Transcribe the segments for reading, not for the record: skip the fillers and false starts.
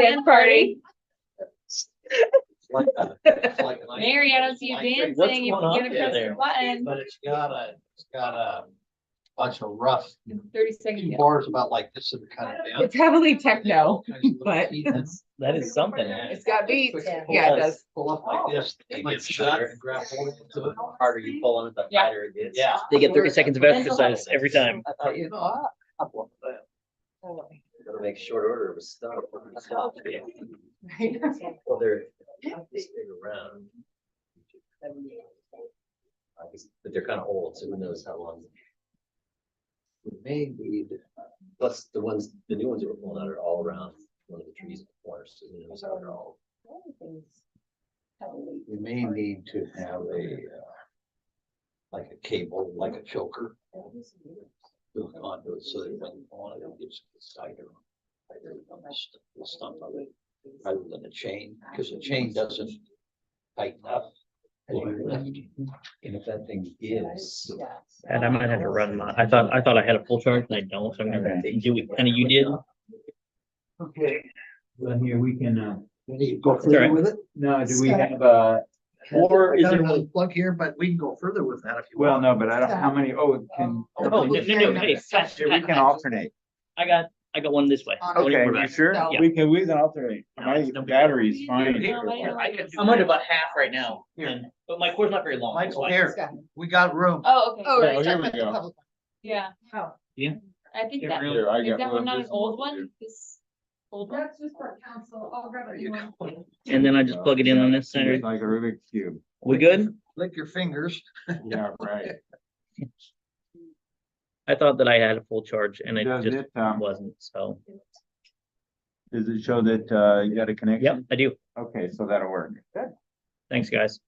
dance party. Mary, I don't see you What's dancing. You going on gotta press the there? button. But it's got a bunch of rough, 30 seconds. two bars about like this that are kind of down. It's heavily techno, but That is something. it's got beats. Pull Yeah, up- it does. Pull up like this. They Like get shut shut. and grab hold of The it. harder you pull on it, the Yeah. tighter it gets. Yeah. They get 30 seconds of exercise every time. I thought, you know, I want that. Gotta make short order of a start. Well, they're staying around. But they're kind of old, so who knows how long. We may need, Plus, the new ones that were pulling out are all around one of the trees in the corner, so who knows how they're all. we may need to have like a cable, like a choker. Hook onto it so that when you want it, it gets tighter. The stump of it, rather than a chain, because a chain doesn't tighten up. As you lift. And if that thing gives. And I might have to run my, I thought I had a full charge and I don't, so I'm gonna do it, and you did? Okay, well, here we can, We need to go further further right. with it. no, do we Scott. have, Or is I got it, another plug here, but we can go further with that if you well, want. no, but I don't, how many, can. oh, no, hey, Pat, We can alternate. I got one this way. Don't even Okay, worry you about it. sure? Yeah. We can alternate. My battery's fine. I'm under about half right now, Here. but my cord's not very long. that's Michael, why. here, we got room. Oh, okay. Oh, Yeah, right. here we go. Yeah. Oh. Yeah. I think Yeah, that, really. Here, I is got that one one. not an This old one. one? This old one? That's just for council. I'll grab There you go. And then I just plug it in on this side. It's like a Rubik's Cube. We good? Lick your fingers. Yeah, right. I thought that I had a full charge and it Does just it, wasn't, so. does it show that, you got a Yep, connection? I do. Okay, so that'll work. Thanks, guys.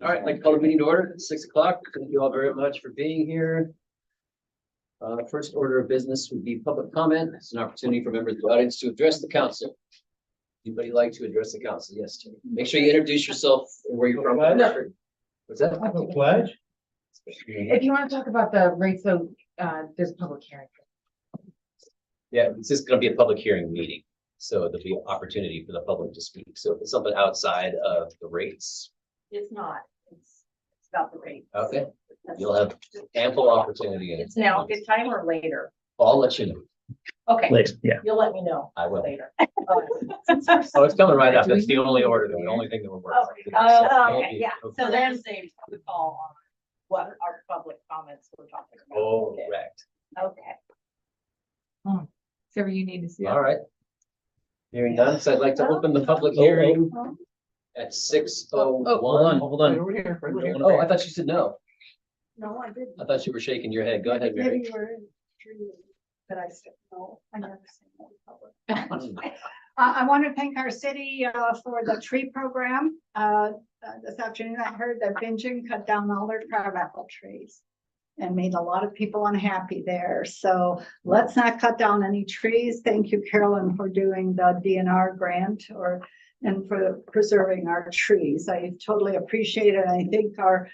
All right, I'd like to call the meeting to order at 6 o'clock. Thank you all very much for being here. First order of business would be public comment. It's an opportunity for members of the audience to address the council. Anybody like to address the council? Yes, Tim. Make sure you introduce yourself and where you're from. What's that? pledge? If you want to talk about the rates, though, there's a public hearing. Yeah, it's just gonna be a public hearing meeting, so there'll be an opportunity for the public to speak. So if it's something outside of the rates, It's not, it's about the rate. okay, you'll have ample opportunity. It's now a good time or later? I'll let you know. Okay, Please, yeah. you'll let me know I will. later. Oh, it's coming right up. That's the only order, the only thing that we're working. Oh, okay, yeah, so then save the call on what our public comments we're talking about. Correct. Okay. So you need to see. All right. Hearing none, so I'd like to open the public hearing at 6:01. Hold on. Over here, right here. Oh, I thought you said no. No, I didn't. I thought you were shaking your head. Go ahead, Mary. Maybe you were in tree, but I said, no, I never said no in public. I want to thank our city for the tree program. This afternoon, I heard that Bingen cut down all their crabapple trees and made a lot of people unhappy there. So let's not cut down any trees. Thank you, Carolyn, for doing the DNR grant and for preserving our trees. I totally appreciate it. I think our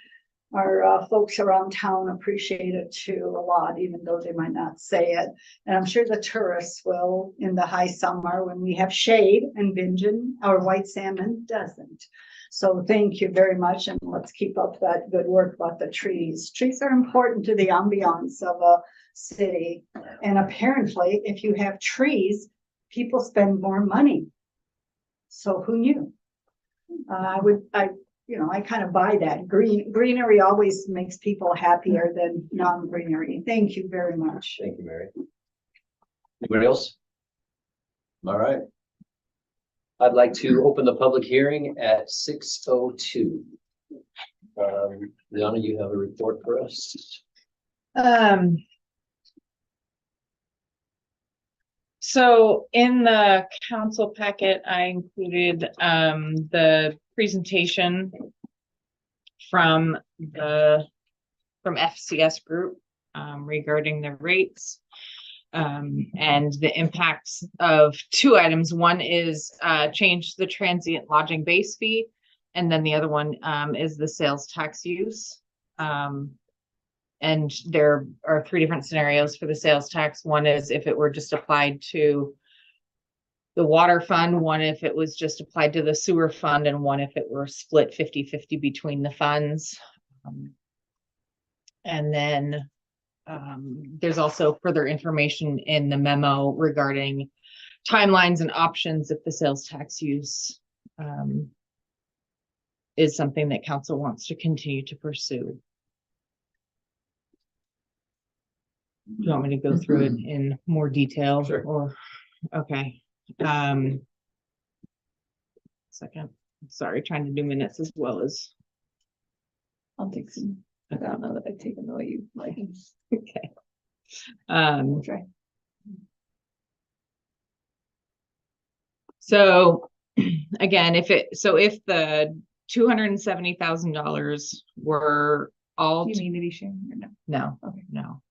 folks around town appreciate it too a lot, even though they might not say it. And I'm sure the tourists will in the high summer when we have shade, and Bingen, our white salmon, doesn't. So thank you very much, and let's keep up that good work about the trees. Trees are important to the ambiance of a city. And apparently, if you have trees, people spend more money. So who knew? I kind of buy that. Greenery always makes people happier than non-greenery. Thank you very much. Thank you, Mary. Anybody else? All right. I'd like to open the public hearing at 6:02. Liana, you have a report for us? So in the council packet, I included the presentation from FCS Group regarding the rates and the impacts of two items. One is change the transient lodging base fee, and then the other one is the sales tax use. And there are three different scenarios for the sales tax. One is if it were just applied to the water fund, one if it was just applied to the sewer fund, and one if it were split 50-50 between the funds. And then there's also further information in the memo regarding timelines and options if the sales tax use is something that council wants to continue to pursue. Do you want me to go through it in more detail? Sure. Or, okay. Second, sorry, trying to do minutes as well as. I'll take some. I don't know that I've taken the way you like. Okay. Try. So again, if the $270,000 were all, Do you mean to be sharing or no? no, Okay. no.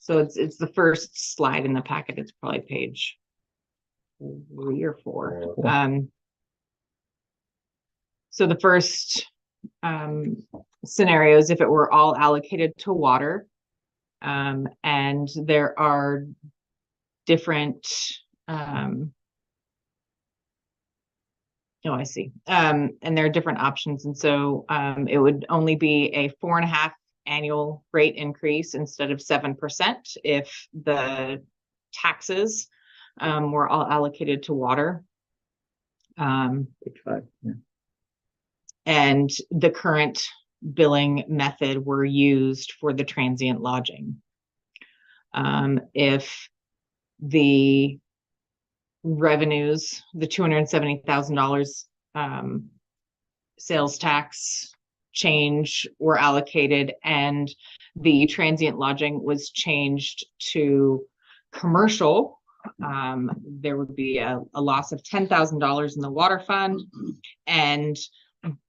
So it's the first slide in the packet. It's probably page 3 or 4. So the first scenario is if it were all allocated to water, and there are different I see. And there are different options. And so it would only be a 4.5 annual rate increase instead of 7% if the taxes were all allocated to water. And the current billing method were used for the transient lodging. If the revenues, the $270,000 sales tax change were allocated and the transient lodging was changed to commercial, there would be a loss of $10,000 in the water fund. And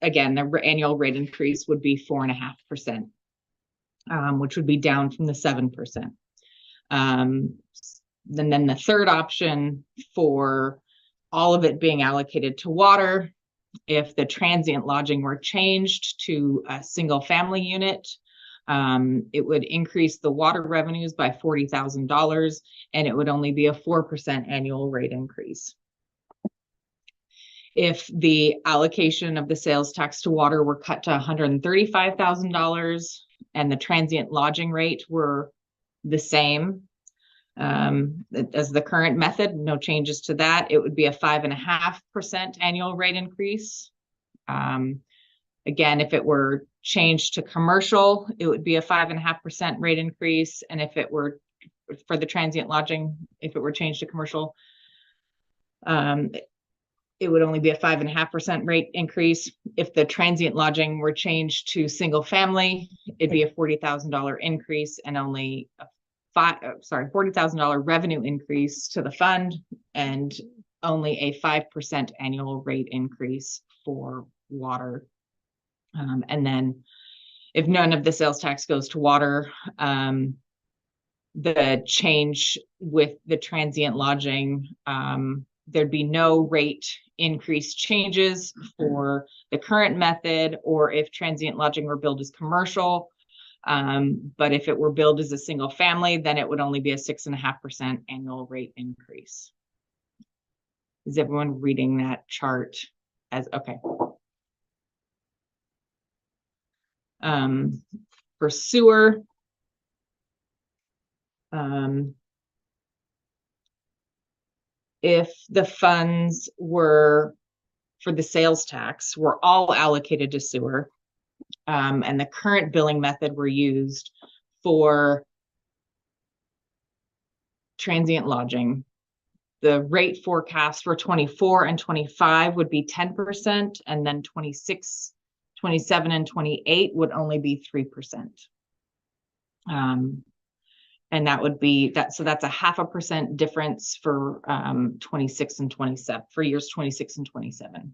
again, the annual rate increase would be 4.5%, which would be down from the 7%. Then the third option for all of it being allocated to water, if the transient lodging were changed to a single family unit, it would increase the water revenues by $40,000 and it would only be a 4% annual rate increase. If the allocation of the sales tax to water were cut to $135,000 and the transient lodging rate were the same as the current method, no changes to that, it would be a 5.5% annual rate increase. Again, if it were changed to commercial, it would be a 5.5% rate increase. And if it were for the transient lodging, if it were changed to commercial, it would only be a 5.5% rate increase. If the transient lodging were changed to single family, it'd be a $40,000 increase and only a $40,000 revenue increase to the fund and only a 5% annual rate increase for water. And then if none of the sales tax goes to water, the change with the transient lodging, there'd be no rate increase changes for the current method, or if transient lodging were billed as commercial. But if it were billed as a single family, then it would only be a 6.5% annual rate increase. Is everyone reading that chart as okay? For sewer, if the funds were for the sales tax were all allocated to sewer, and the current billing method were used for transient lodging, the rate forecast for 24 and 25 would be 10%, and then 26, 27, and 28 would only be 3%. And that would be that. So that's a 0.5% difference for 26 and 27 for years 26 and 27.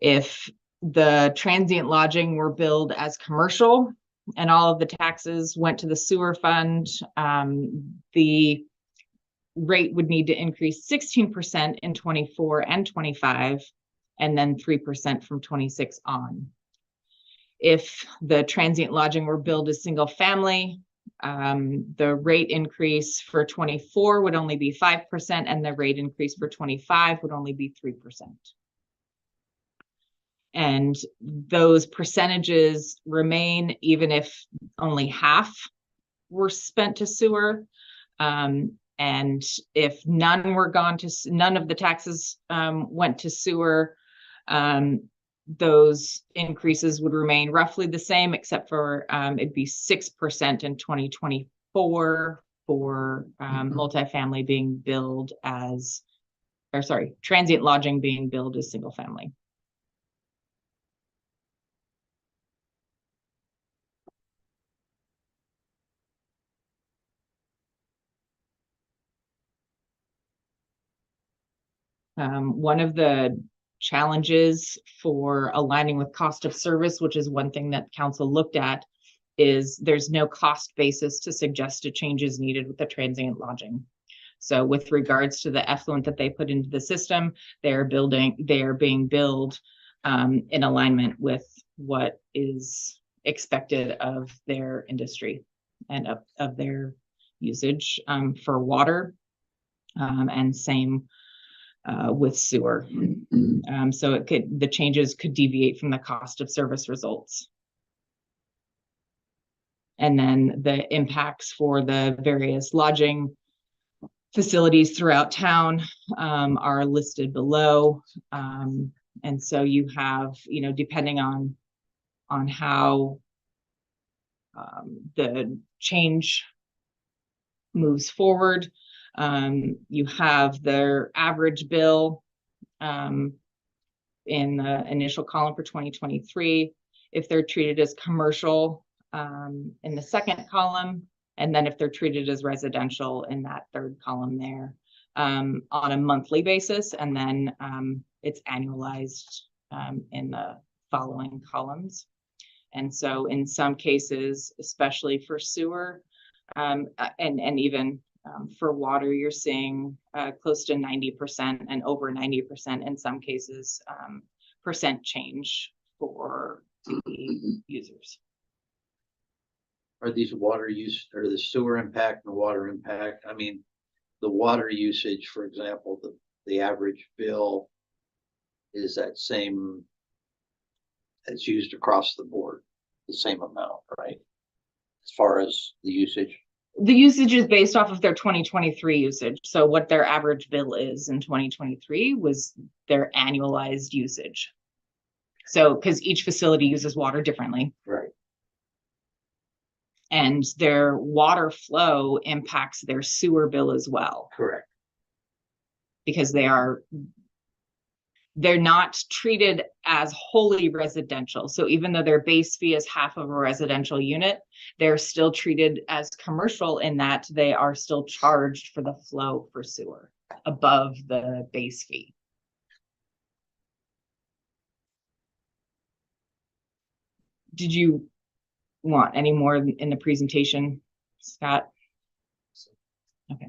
If the transient lodging were billed as commercial and all of the taxes went to the sewer fund, the rate would need to increase 16% in 24 and 25, and then 3% from 26 on. If the transient lodging were billed as single family, The rate increase for 24 would only be 5%, and the rate increase for 25 would only be 3%. And those percentages remain even if only half were spent to sewer. And if none were gone to, none of the taxes went to sewer, those increases would remain roughly the same, except for it'd be 6% in 2024 for multifamily being billed as, or sorry, transient lodging being billed as single family. One of the challenges for aligning with cost of service, which is one thing that council looked at, is there's no cost basis to suggest a change is needed with the transient lodging. So with regards to the effluent that they put into the system, they are being billed in alignment with what is expected of their industry and of their usage for water, and same with sewer. So the changes could deviate from the cost of service results. And then the impacts for the various lodging facilities throughout town are listed below. And so you have, depending on how the change moves forward, you have their average bill in the initial column for 2023, if they're treated as commercial in the second column, and then if they're treated as residential in that third column there on a monthly basis, and then it's annualized in the following columns. And so in some cases, especially for sewer and even for water, you're seeing close to 90% and over 90% in some cases percent change for the users. Are these water use or the sewer impact and the water impact? I mean, the water usage, for example, the average bill is that same, it's used across the board, the same amount, right? As far as the usage. The usage is based off of their 2023 usage. So what their average bill is in 2023 was their annualized usage. So, because each facility uses water differently. Right. And their water flow impacts their sewer bill as well. Correct. Because they're not treated as wholly residential. So even though their base fee is half of a residential unit, they're still treated as commercial in that they are still charged for the flow for sewer above the base fee. Did you want any more in the presentation, Scott? Okay.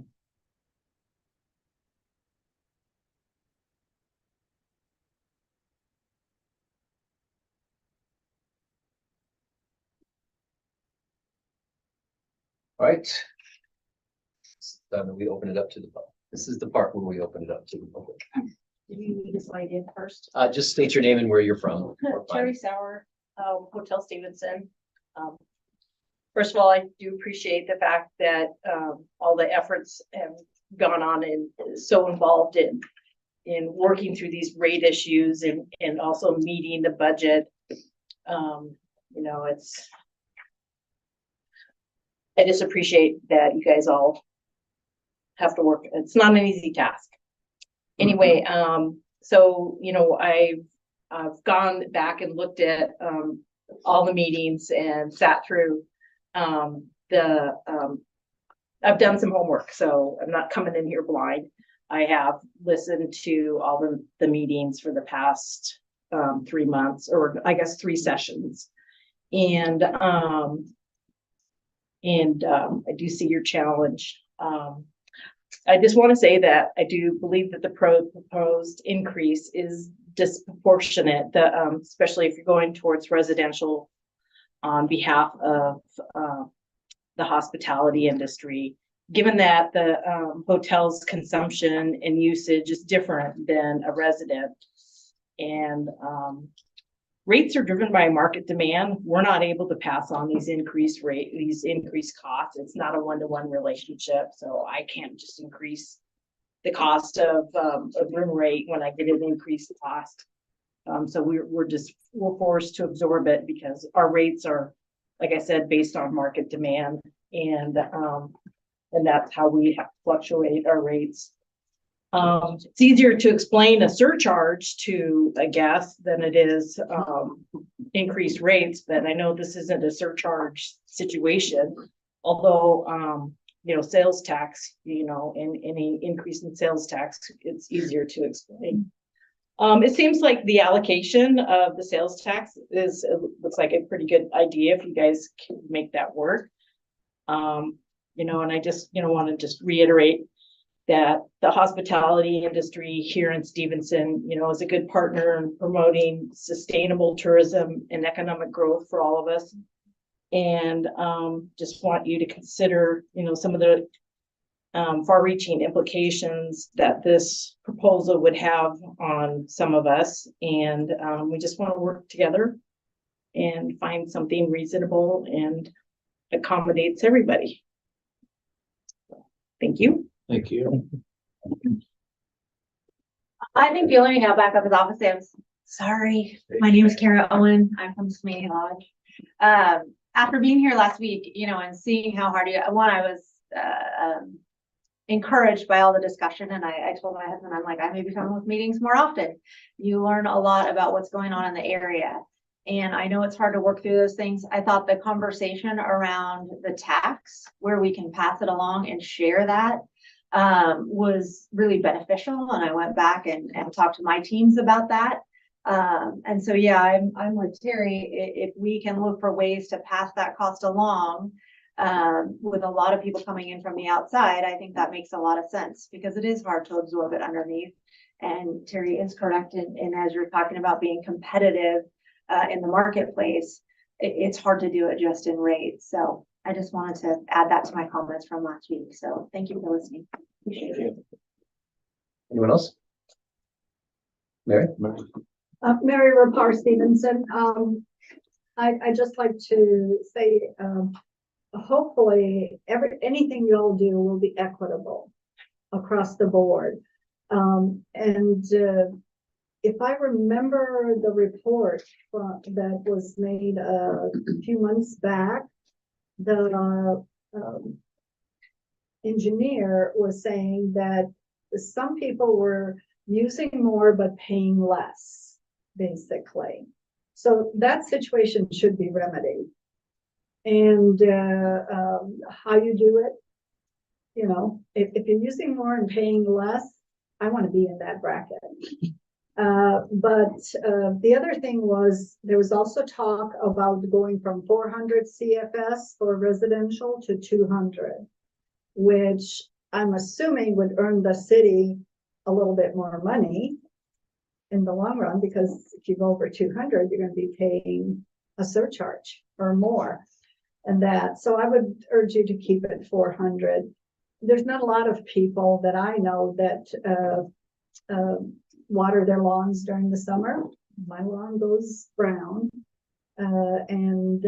All right. We open it up to the public. This is the part where we open it up to the public. Do you need to slide in first? Just state your name and where you're from. Terry Sauer, Hotel Stevenson. First of all, I do appreciate the fact that all the efforts have gone on and so involved in working through these rate issues and also meeting the budget. I just appreciate that you guys all have to work. It's not an easy task. Anyway, so I've gone back and looked at all the meetings and sat through I've done some homework, so I'm not coming in here blind. I have listened to all the meetings for the past 3 months, or I guess 3 sessions. And I do see your challenge. I just want to say that I do believe that the proposed increase is disproportionate, especially if you're going towards residential on behalf of the hospitality industry, given that the hotel's consumption and usage is different than a resident. And rates are driven by market demand. We're not able to pass on these increased costs. It's not a one-to-one relationship. So I can't just increase the cost of a room rate when I get an increased cost. So we're forced to absorb it because our rates are, like I said, based on market demand, and that's how we have to fluctuate our rates. It's easier to explain a surcharge to a guest than it is increased rates, but I know this isn't a surcharge situation. Although sales tax, and any increase in sales tax, it's easier to explain. It seems like the allocation of the sales tax looks like a pretty good idea if you guys can make that work. And I just, want to just reiterate that the hospitality industry here in Stevenson, is a good partner in promoting sustainable tourism and economic growth for all of us. And just want you to consider, some of the far-reaching implications that this proposal would have on some of us. And we just want to work together and find something reasonable and accommodates everybody. Thank you. Thank you. I think the only thing I'll back up is obviously sorry. My name is Kara Owen. I'm from Sweeney Lodge. After being here last week, and seeing how hard I was encouraged by all the discussion. And I told my husband, I'm like, I may be coming with meetings more often. You learn a lot about what's going on in the area. And I know it's hard to work through those things. I thought the conversation around the tax, where we can pass it along and share that, was really beneficial. And I went back and talked to my teams about that. And so, yeah, I'm with Terry. If we can look for ways to pass that cost along, with a lot of people coming in from the outside, I think that makes a lot of sense because it is hard to absorb it underneath. And Terry is correct in as you're talking about being competitive in the marketplace, it's hard to do it just in rates. So I just wanted to add that to my comments from last week. So thank you for listening. Appreciate it. Anyone else? Mary? Mary Rapar Stevenson. I just like to say, hopefully anything you'll do will be equitable across the board. If I remember the report that was made a few months back, the engineer was saying that some people were using more but paying less, basically. So that situation should be remedied. And how you do it, if you're using more and paying less, I want to be in that bracket. But the other thing was there was also talk about going from 400 CFS for residential to 200, which I'm assuming would earn the city a little bit more money in the long run, because if you go over 200, you're going to be paying a surcharge or more. And that, so I would urge you to keep it 400. There's not a lot of people that I know that water their lawns during the summer. My lawn goes brown, and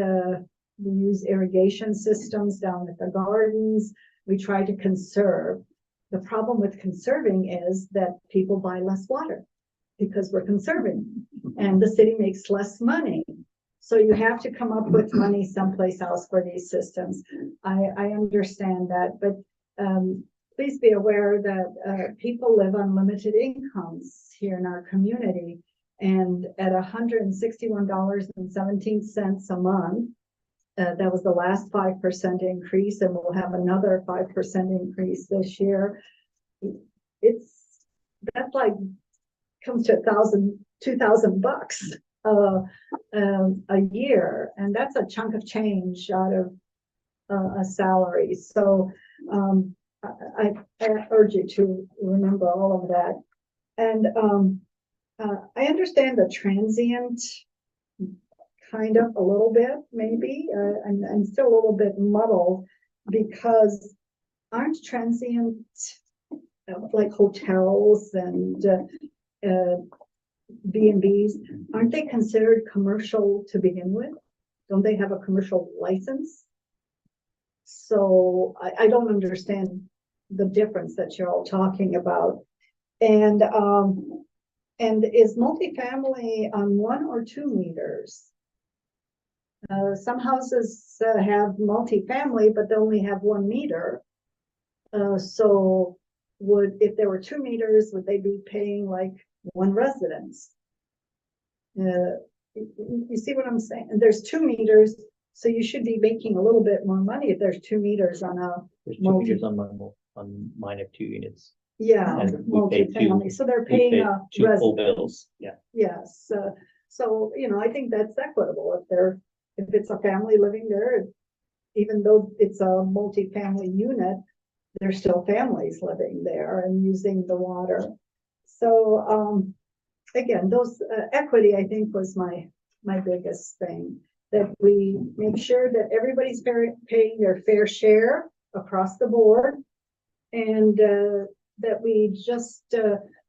we use irrigation systems down at the gardens. We try to conserve. The problem with conserving is that people buy less water because we're conserving, and the city makes less money. So you have to come up with money someplace else for these systems. I understand that, but please be aware that people live on limited incomes here in our community, and at $161.17 a month, that was the last 5% increase, and we'll have another 5% increase this year. That's like comes to $2,000 a year, and that's a chunk of change out of a salary. So I urge you to remember all of that. And I understand the transient kind of a little bit, maybe. I'm still a little bit muddled because aren't transient, like hotels and B&Bs, aren't they considered commercial to begin with? Don't they have a commercial license? So I don't understand the difference that you're all talking about. And is multifamily on 1 or 2 meters? Some houses have multifamily, but they only have 1 meter. So if there were 2 meters, would they be paying like 1 residence? You see what I'm saying? And there's 2 meters, so you should be making a little bit more money if there's 2 meters on a, There's 2 meters on mine of 2 units. yeah, And we pay 2 multifamily. So they're We paying pay a 2 full residence. bills, yeah. Yes, so, I think that's equitable if it's a family living there, even though it's a multifamily unit, there's still families living there and using the water. So, again, those, equity, I think, was my biggest thing, that we make sure that everybody's paying their fair share across the board. And, that we just,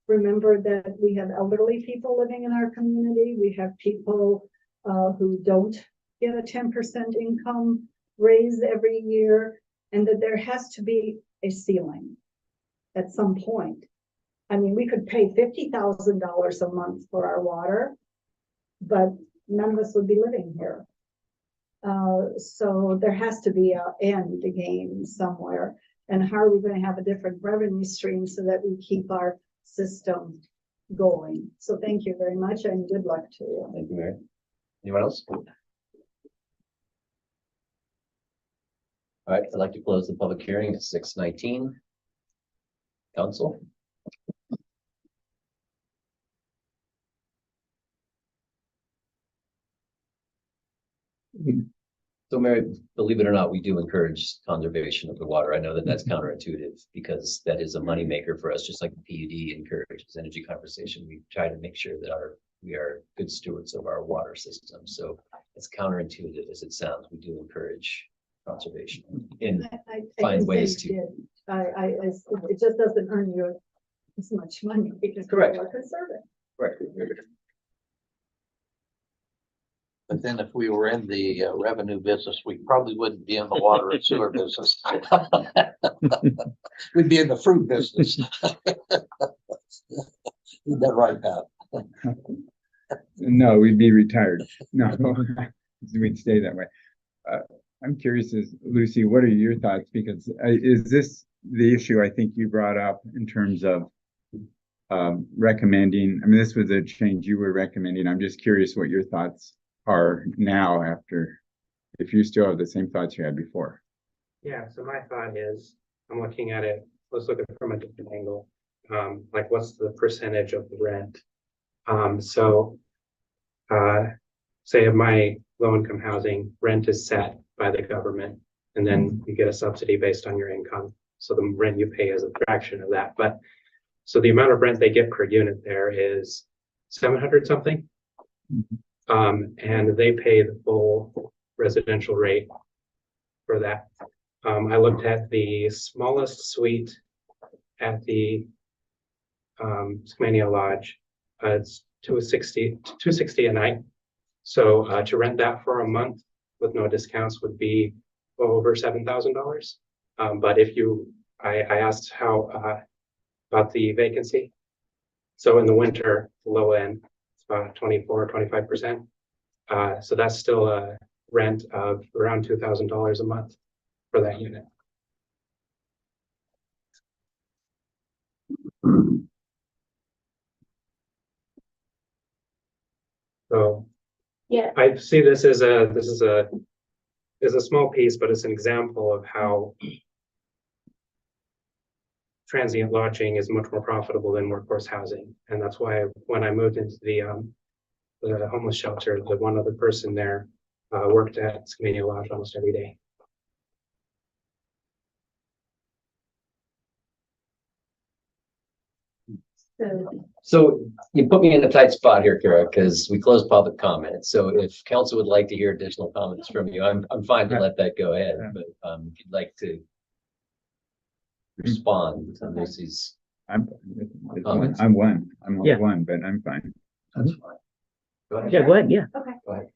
remember that we have elderly people living in our community. We have people who don't get a 10% income raise every year, and that there has to be a ceiling at some point. I mean, we could pay $50,000 a month for our water, but none of us would be living here. So there has to be an end game somewhere. And how are we going to have a different revenue stream so that we keep our system going? So thank you very much and good luck to you. Thank you, Mary. Anyone else? All right, I'd like to close the public hearing at 6:19. Council? So Mary, believe it or not, we do encourage conservation of the water. I know that that's counterintuitive because that is a moneymaker for us, just like the PUD encourages energy conservation. We try to make sure that we are good stewards of our water system. So as counterintuitive as it sounds, we do encourage conservation and I find can ways say to. it just doesn't earn you as much money because Correct. people are conservative. Right. But then if we were in the revenue business, we probably wouldn't be in the water and sewer business. We'd be in the fruit business. Is that right, Pat? No, we'd be retired. No, we'd stay that way. I'm curious, Lucy, what are your thoughts? Because is this the issue I think you brought up in terms of recommending? I mean, this was a change you were recommending. I'm just curious what your thoughts are now after, if you still have the same thoughts you had before. Yeah, so my thought is, I'm looking at it, let's look at it from a different angle. Like what's the percentage of the rent? Say of my low income housing, rent is set by the government, and then you get a subsidy based on your income. So the rent you pay is a fraction of that. But so the amount of rent they get per unit there is 700 something. And they pay the full residential rate for that. I looked at the smallest suite at the Skamania Lodge. It's $260 a night. So to rent that for a month with no discounts would be over $7,000. But if I asked how about the vacancy. So in the winter, the low end, it's about 24 or 25%. So that's still a rent of around $2,000 a month for that unit. So Yeah. I see this as a small piece, but it's an example of how transient lodging is much more profitable than workforce housing. And that's why when I moved into the homeless shelter, the one other person there worked at Skamania Lodge almost every day. So you put me in a tight spot here, Kara, because we closed public comment. So if council would like to hear additional comments from you, I'm fine to let that go ahead, but if you'd like to respond to Lucy's. I'm Comments? I'm one. I'm only Yeah. one, but I'm fine. That's fine. Go ahead. Yeah, go ahead, yeah. Okay. Go ahead.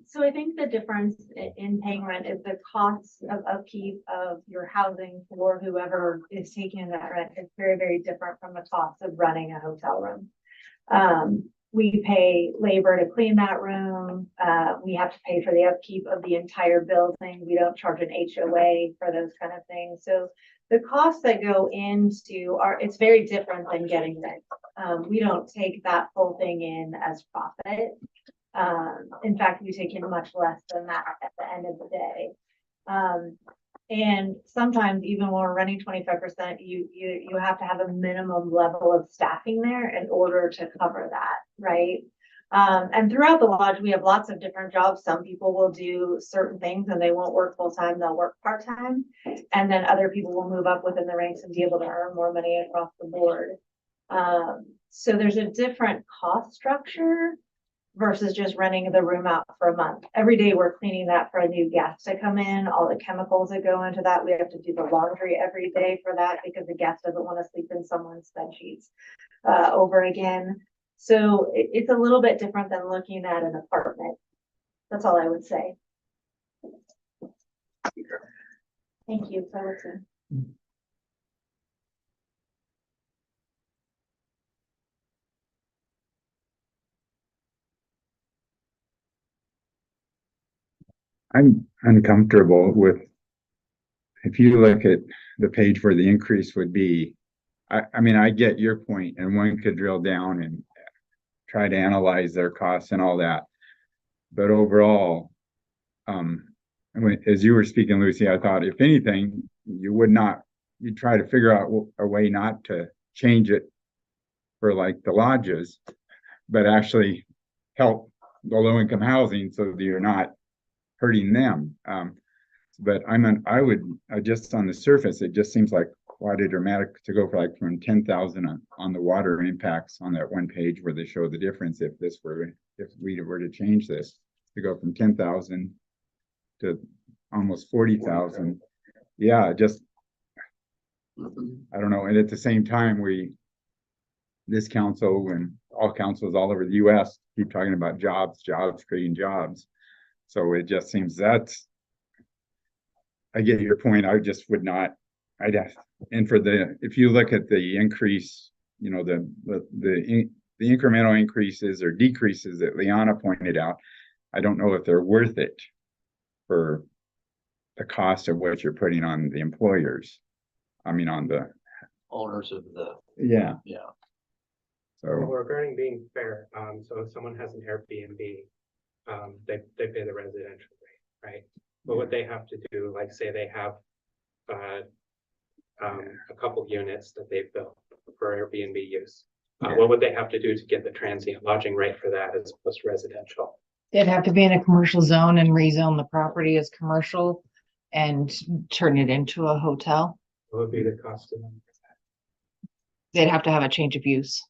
So I think the difference in paying rent is the cost of upkeep of your housing for whoever is taking that rent is very, very different from the cost of running a hotel room. We pay labor to clean that room. We have to pay for the upkeep of the entire building. We don't charge an HOA for those kind of things. So the costs that go into it's very different than getting rent. We don't take that full thing in as profit. In fact, we take in much less than that at the end of the day. And sometimes even when we're running 25%, you have to have a minimum level of staffing there in order to cover that, right? And throughout the lodge, we have lots of different jobs. Some people will do certain things and they won't work full time, they'll work part time. And then other people will move up within the ranks and be able to earn more money across the board. So there's a different cost structure versus just renting the room out for a month. Every day we're cleaning that for a new guest to come in, all the chemicals that go into that. We have to do the laundry every day for that because the guest doesn't want to sleep in someone's bed sheets over again. So it's a little bit different than looking at an apartment. That's all I would say. Thank you for listening. I'm uncomfortable with, if you look at the page where the increase would be, I mean, I get your point, and one could drill down and try to analyze their costs and all that. But overall, as you were speaking, Lucy, I thought if anything, you'd try to figure out a way not to change it for like the lodges, but actually help the low income housing so that you're not hurting them. But I would just on the surface, it just seems like quite a dramatic to go from 10,000 on the water impacts on that one page where they show the difference if we were to change this, to go from 10,000 to almost 40,000. Yeah, just I don't know. And at the same time, this council and all councils all over the US keep talking about jobs, creating jobs. So it just seems I get your point. I just would not, and if you look at the increase, you know, the incremental increases or decreases that Liana pointed out, I don't know if they're worth it for the cost of what you're putting on the employers. I mean, on the Owners of the, yeah. Well, So regarding being fair, so if someone has an Airbnb, they pay the residential rate, right? But what they have to do, like say they have a couple units that they've built for Airbnb use. What would they have to do to get the transient lodging rate for that as opposed to residential? They'd have to be in a commercial zone and rezone the property as commercial and turn it into a hotel. What would be the cost of them? They'd have to have a change of use.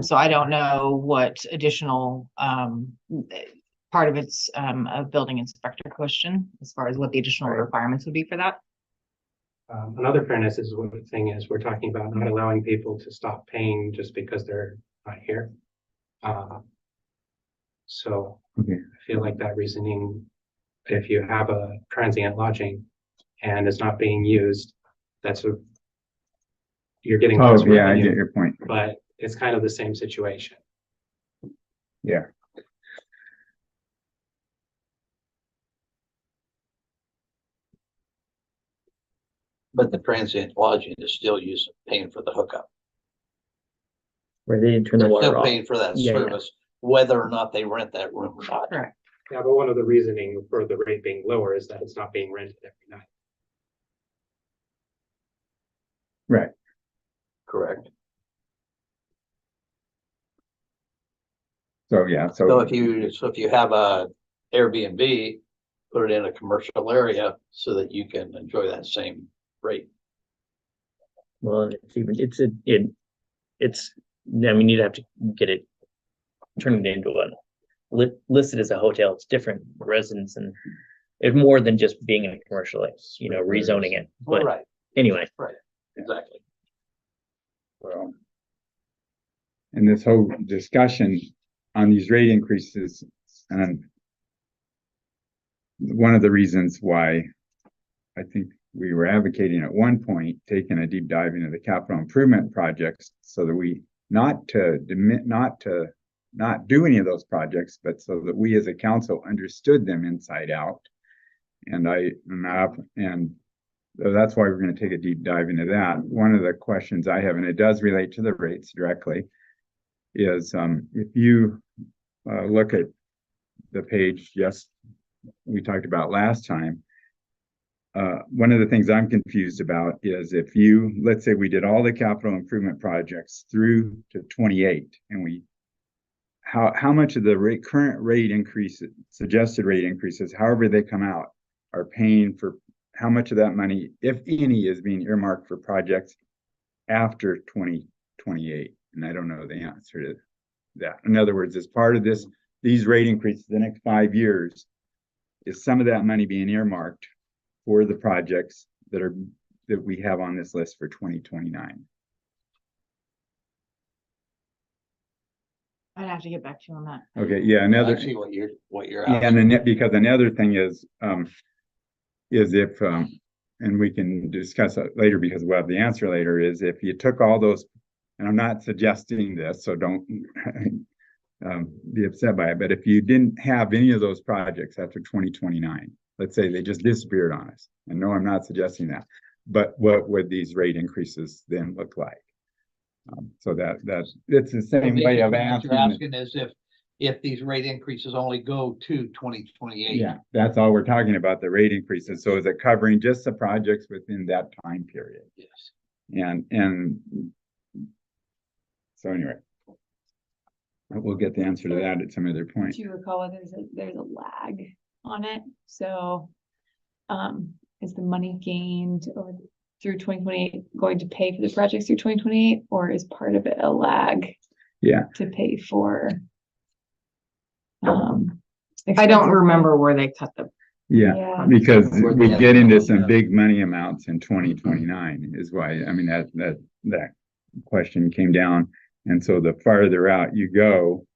So I don't know what additional, part of it's a building inspector question as far as what the additional requirements would be for that. Another fairness is one thing is we're talking about not allowing people to stop paying just because they're not here. So okay. I feel like that reasoning, if you have a transient lodging and it's not being used, you're getting. Oh, less yeah, I revenue, get your point. But it's kind of the same situation. Yeah. but the transient lodging is still paying for the hookup. Where they didn't turn the They're water still off. paying for that Yeah, yeah. service, whether or not they rent that room or not. Correct. Yeah, but one of the reasoning for the rate being lower is that it's not being rented every night. Right. Correct. So, yeah, So if you have a Airbnb, put it in a commercial area so that you can enjoy that same rate. Well, it's, I mean, you'd have to get it, turn it into listed as a hotel. It's different residents and it's more than just being a commercial, it's, rezoning it. But Right, anyway, exactly. Well, and this whole discussion on these rate increases, and one of the reasons why I think we were advocating at one point, taking a deep dive into the capital improvement projects so that we not do any of those projects, but so that we as a council understood them inside out. And so that's why we're going to take a deep dive into that. One of the questions I have, and it does relate to the rates directly, is if you look at the page, yes, we talked about last time, one of the things I'm confused about is if let's say we did all the capital improvement projects through to 28, and how much of the current rate increases, suggested rate increases, however they come out, are paying for how much of that money, if any, is being earmarked for projects after 2028? And I don't know the answer to that. In other words, as part of these rate increases the next 5 years, is some of that money being earmarked for the projects that we have on this list for 2029? I'd have to get back to you on that. Okay, yeah, I see what you're asking. and then because another thing is if and we can discuss it later because we'll have the answer later, is if you took all those, and I'm not suggesting this, so don't be upset by it, but if you didn't have any of those projects after 2029, let's say they just disappeared on us, and no, I'm not suggesting that, but what would these rate increases then look like? So it's the same way of What you're asking. asking is if these rate increases only go to 2028. Yeah, that's all we're talking about, the rate increases. So is it covering just the projects within that time period? Yes. And so anyway, we'll get the answer to that at some other point. Do you recall there's a lag on it? So, is the money gained or through 2028 going to pay for the projects through 2028, or is part of it a lag? Yeah. To pay for. I don't remember where they cut the. Yeah, because we get into some big money amounts in 2029 is why, I mean, that question came down. And so the farther out you go,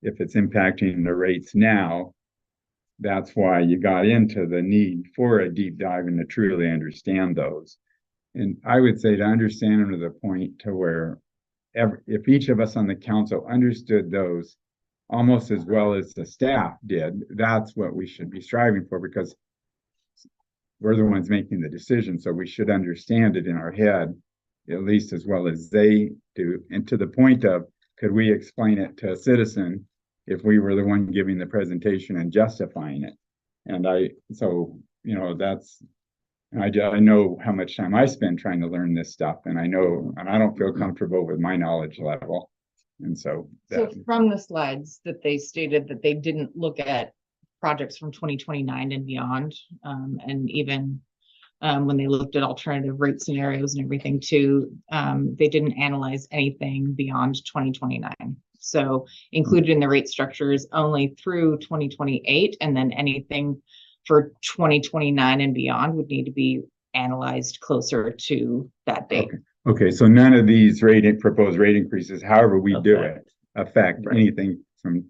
if it's impacting the rates now, that's why you got into the need for a deep dive and to truly understand those. And I would say to understand them to the point to where if each of us on the council understood those almost as well as the staff did, that's what we should be striving for, because we're the ones making the decision. So we should understand it in our head, at least as well as they do. And to the point of, could we explain it to a citizen if we were the one giving the presentation and justifying it? And I know how much time I spend trying to learn this stuff, and I don't feel comfortable with my knowledge level. And so From the slides that they stated that they didn't look at projects from 2029 and beyond, and even when they looked at alternative rate scenarios and everything too, they didn't analyze anything beyond 2029. So included in the rate structure is only through 2028, and then anything for 2029 and beyond would need to be analyzed closer to that date. Okay, so none of these proposed rate increases, however we do it, affect anything from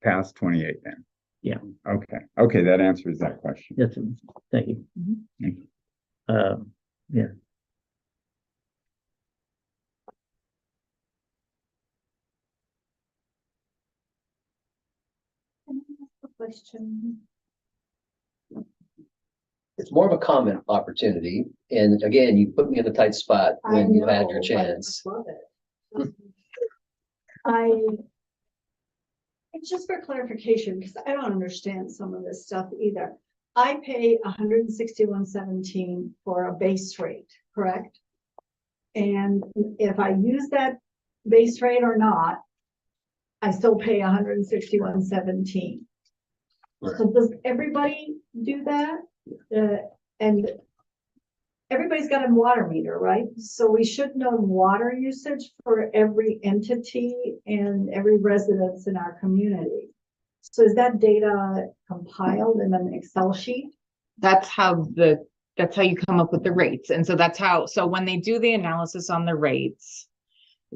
past 28 then? Yeah. Okay, that answers that question. Yes, thank you. Yeah. Question. It's more of a comment opportunity. And again, you put me in a tight spot when you had your chance. It's just for clarification, because I don't understand some of this stuff either. I pay $161.17 for a base rate, correct? And if I use that base rate or not, I still pay $161.17. So does everybody do that? And everybody's got a water meter, right? So we should know water usage for every entity and every residence in our community. So is that data compiled in an Excel sheet? That's how you come up with the rates. And so so when they do the analysis on the rates,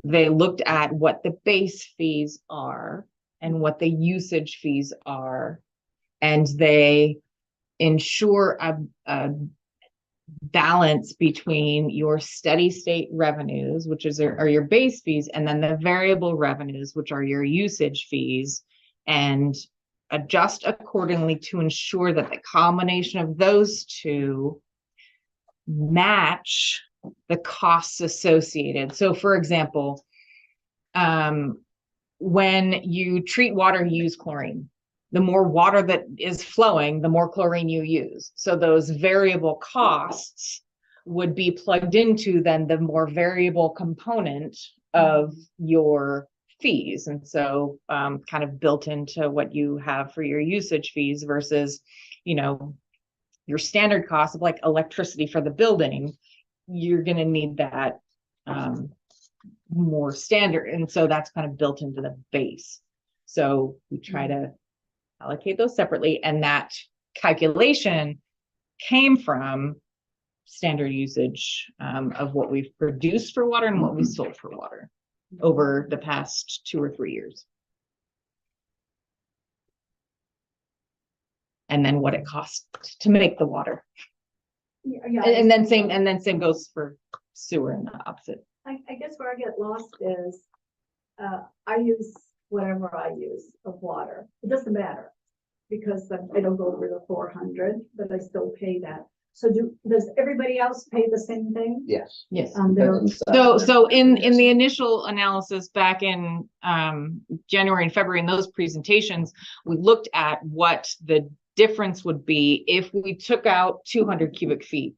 they looked at what the base fees are and what the usage fees are. And they ensure a balance between your steady state revenues, which are your base fees, and then the variable revenues, which are your usage fees, and adjust accordingly to ensure that the combination of those two match the costs associated. So for example, when you treat water, you use chlorine. The more water that is flowing, the more chlorine you use. So those variable costs would be plugged into then the more variable component of your fees. And so kind of built into what you have for your usage fees versus, your standard cost of like electricity for the building, you're going to need that more standard. And so that's kind of built into the base. So we try to allocate those separately. And that calculation came from standard usage of what we've produced for water and what we sold for water over the past 2 or 3 years. And then what it costs to make the water. Yeah, And then same goes for sewer and the opposite. I guess where I get lost is, I use whatever I use of water. It doesn't matter because I don't go over the 400, but I still pay that. So does everybody else pay the same thing? Yes. Yes. So In the initial analysis back in January and February in those presentations, we looked at what the difference would be if we took out 200 cubic feet.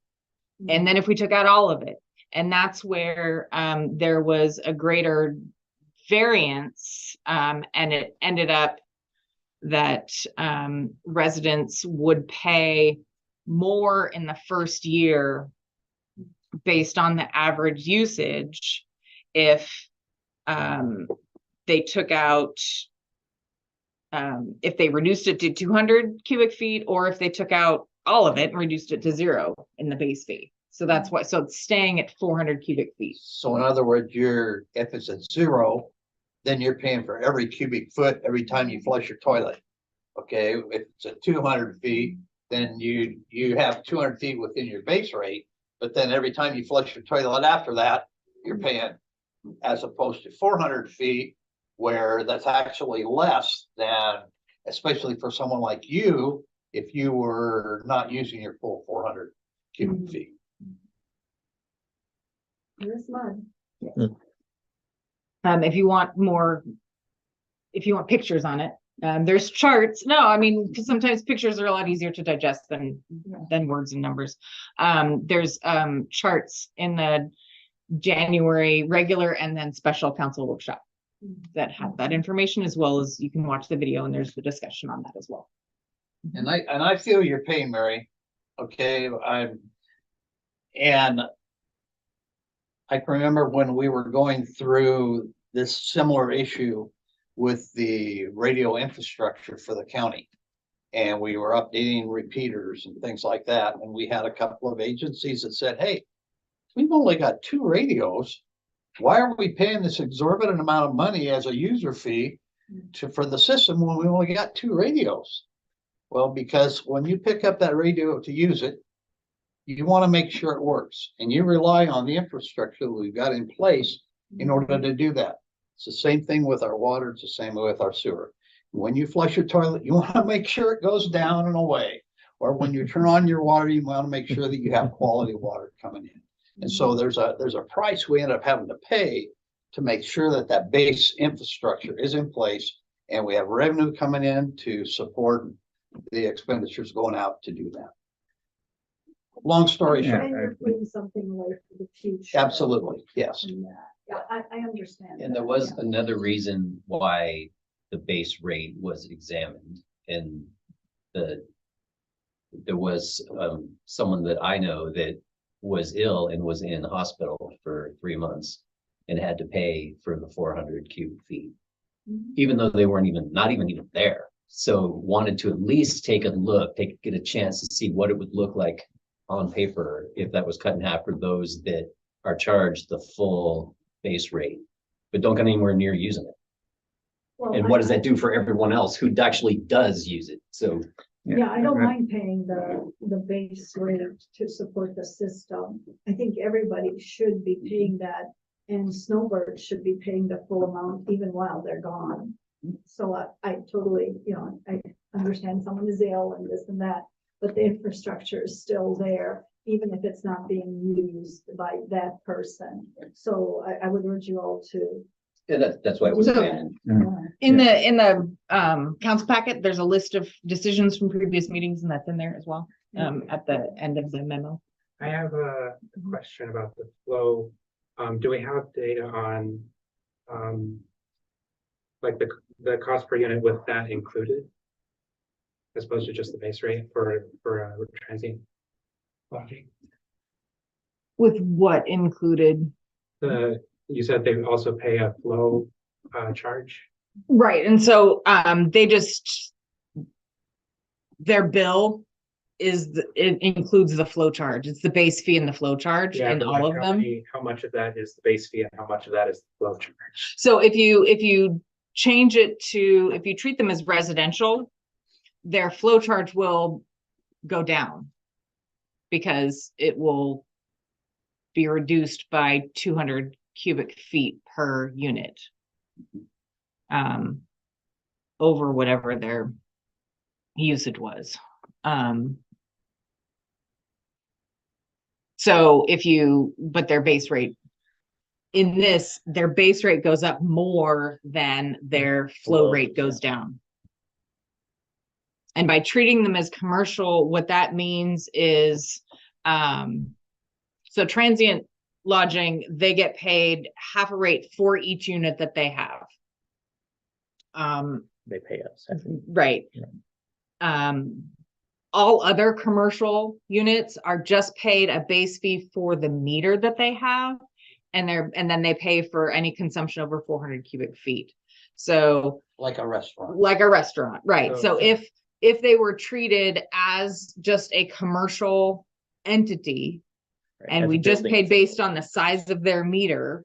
And then if we took out all of it, and that's where there was a greater variance, and it ended up that residents would pay more in the first year based on the average usage if they took out if they reduced it to 200 cubic feet, or if they took out all of it and reduced it to 0 in the base fee. So that's why, so it's staying at 400 cubic feet. So in other words, if it's at 0, then you're paying for every cubic foot every time you flush your toilet. Okay, if it's at 200 feet, then you have 200 feet within your base rate, but then every time you flush your toilet after that, you're paying, as opposed to 400 feet, where that's actually less than, especially for someone like you, if you were not using your full 400 cubic feet. Here's mine. If you want pictures on it, there's charts. No, I mean, because sometimes pictures are a lot easier to digest than words and numbers. There's charts in the January regular and then special council workshop that have that information, as well as you can watch the video and there's the discussion on that as well. And I feel your pain, Mary. Okay, and I can remember when we were going through this similar issue with the radio infrastructure for the county. And we were updating repeaters and things like that. And we had a couple of agencies that said, hey, we've only got 2 radios. Why are we paying this exorbitant amount of money as a user fee for the system when we only got 2 radios? Well, because when you pick up that radio to use it, you want to make sure it works, and you rely on the infrastructure that we've got in place in order to do that. It's the same thing with our water. It's the same with our sewer. When you flush your toilet, you want to make sure it goes down and away. Or when you turn on your water, you want to make sure that you have quality water coming in. And so there's a price we end up having to pay to make sure that that base infrastructure is in place, and we have revenue coming in to support the expenditures going out to do that. Long story short. And you're putting something away for the future. Absolutely, yes. Yeah, I understand. And that, there was yeah. another reason why the base rate was examined, and there was someone that I know that was ill and was in the hospital for 3 months and had to pay for the 400 cubic feet, even though they weren't not even there. So wanted to at least take a look, get a chance to see what it would look like on paper if that was cut in half for those that are charged the full base rate, but don't get anywhere near using it. Well, And what does that do for everyone else who actually does use it? So Yeah, I don't mind paying the base rate to support the system. I think everybody should be paying that, and snowbirds should be paying the full amount even while they're gone. So I totally, I understand someone is ill and this and that, but the infrastructure is still there, even if it's not being used by that person. So I would urge you all to. and that's why it was So- abandoned. In the council packet, there's a list of decisions from previous meetings, and that's in there as well, at the end of the memo. I have a question about the flow. Do we have data on, like the cost per unit with that included? As opposed to just the base rate for transient lodging? With what included? You said they also pay a flow charge. Right, and so, their bill it includes the flow charge. It's the base fee and the flow charge Yeah, in but all like of them. how much of that is the base fee and how much of that is the flow charge? So if you change it to, if you treat them as residential, their flow charge will go down because it will be reduced by 200 cubic feet per unit. Over whatever their usage was. So but their base rate in this, their base rate goes up more than their flow rate goes down. And by treating them as commercial, what that means is, so transient lodging, they get paid half a rate for each unit that they have. They pay us. Right. All other commercial units are just paid a base fee for the meter that they have. And then they pay for any consumption over 400 cubic feet. So Like a restaurant. right? So if they were treated as just a commercial entity, and we just paid based on the size of their meter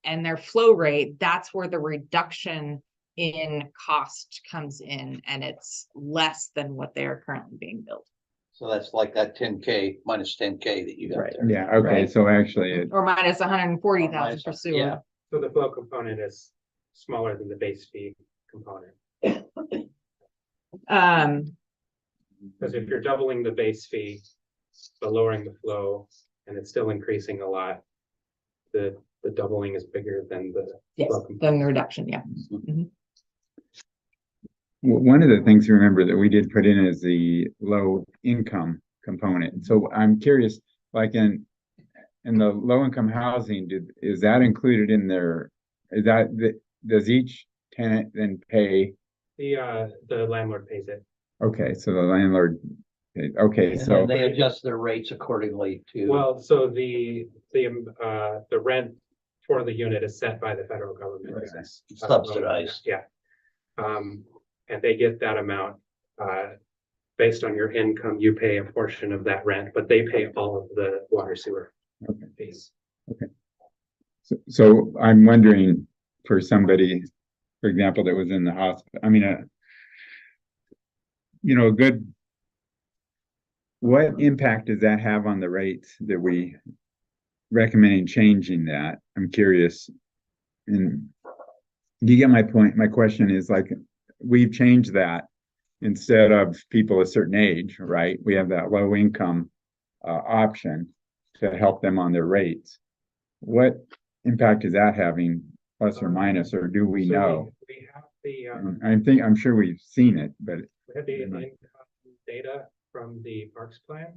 and their flow rate, that's where the reduction in cost comes in, and it's less than what they are currently being billed. So that's like that 10K minus 10K that you got Right. there. Yeah, okay, Right. so actually, Or minus 140,000 Minus- for sewer. yeah. So the flow component is smaller than the base fee component. Because if you're doubling the base fee, but lowering the flow, and it's still increasing a lot, the doubling is bigger than the Yes, flow component. then the reduction, yeah. one of the things to remember that we did put in is the low income component. So I'm curious, like in the low income housing, is that included in their, does each tenant then pay? The landlord pays it. Okay, so the landlord, okay, And so, then they adjust their rates accordingly to. Well, so the rent for the unit is set by the federal government. Right. It's Subsidized. Yeah. And they get that amount, based on your income, you pay a portion of that rent, but they pay all of the water sewer Okay. fees. so I'm wondering for somebody, for example, that was in the hospital, I mean, what impact does that have on the rates that we recommending changing that? I'm curious. And do you get my point? My question is, like, we've changed that instead of people a certain age, right? We have that low income option to help them on their rates. What impact is that having, plus or minus, or do we So know? We have the, I'm sure we've seen it, but we have the income data from the Parks Plan.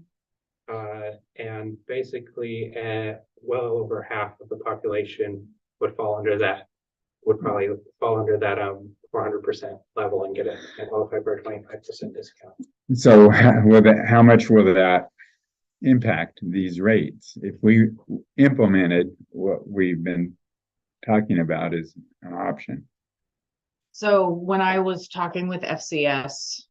And basically, well over half of the population would probably fall under that 400% level and qualify for a 25% discount. so how much will that impact these rates. If we implemented what we've been talking about as an option. So when I was talking with FCS,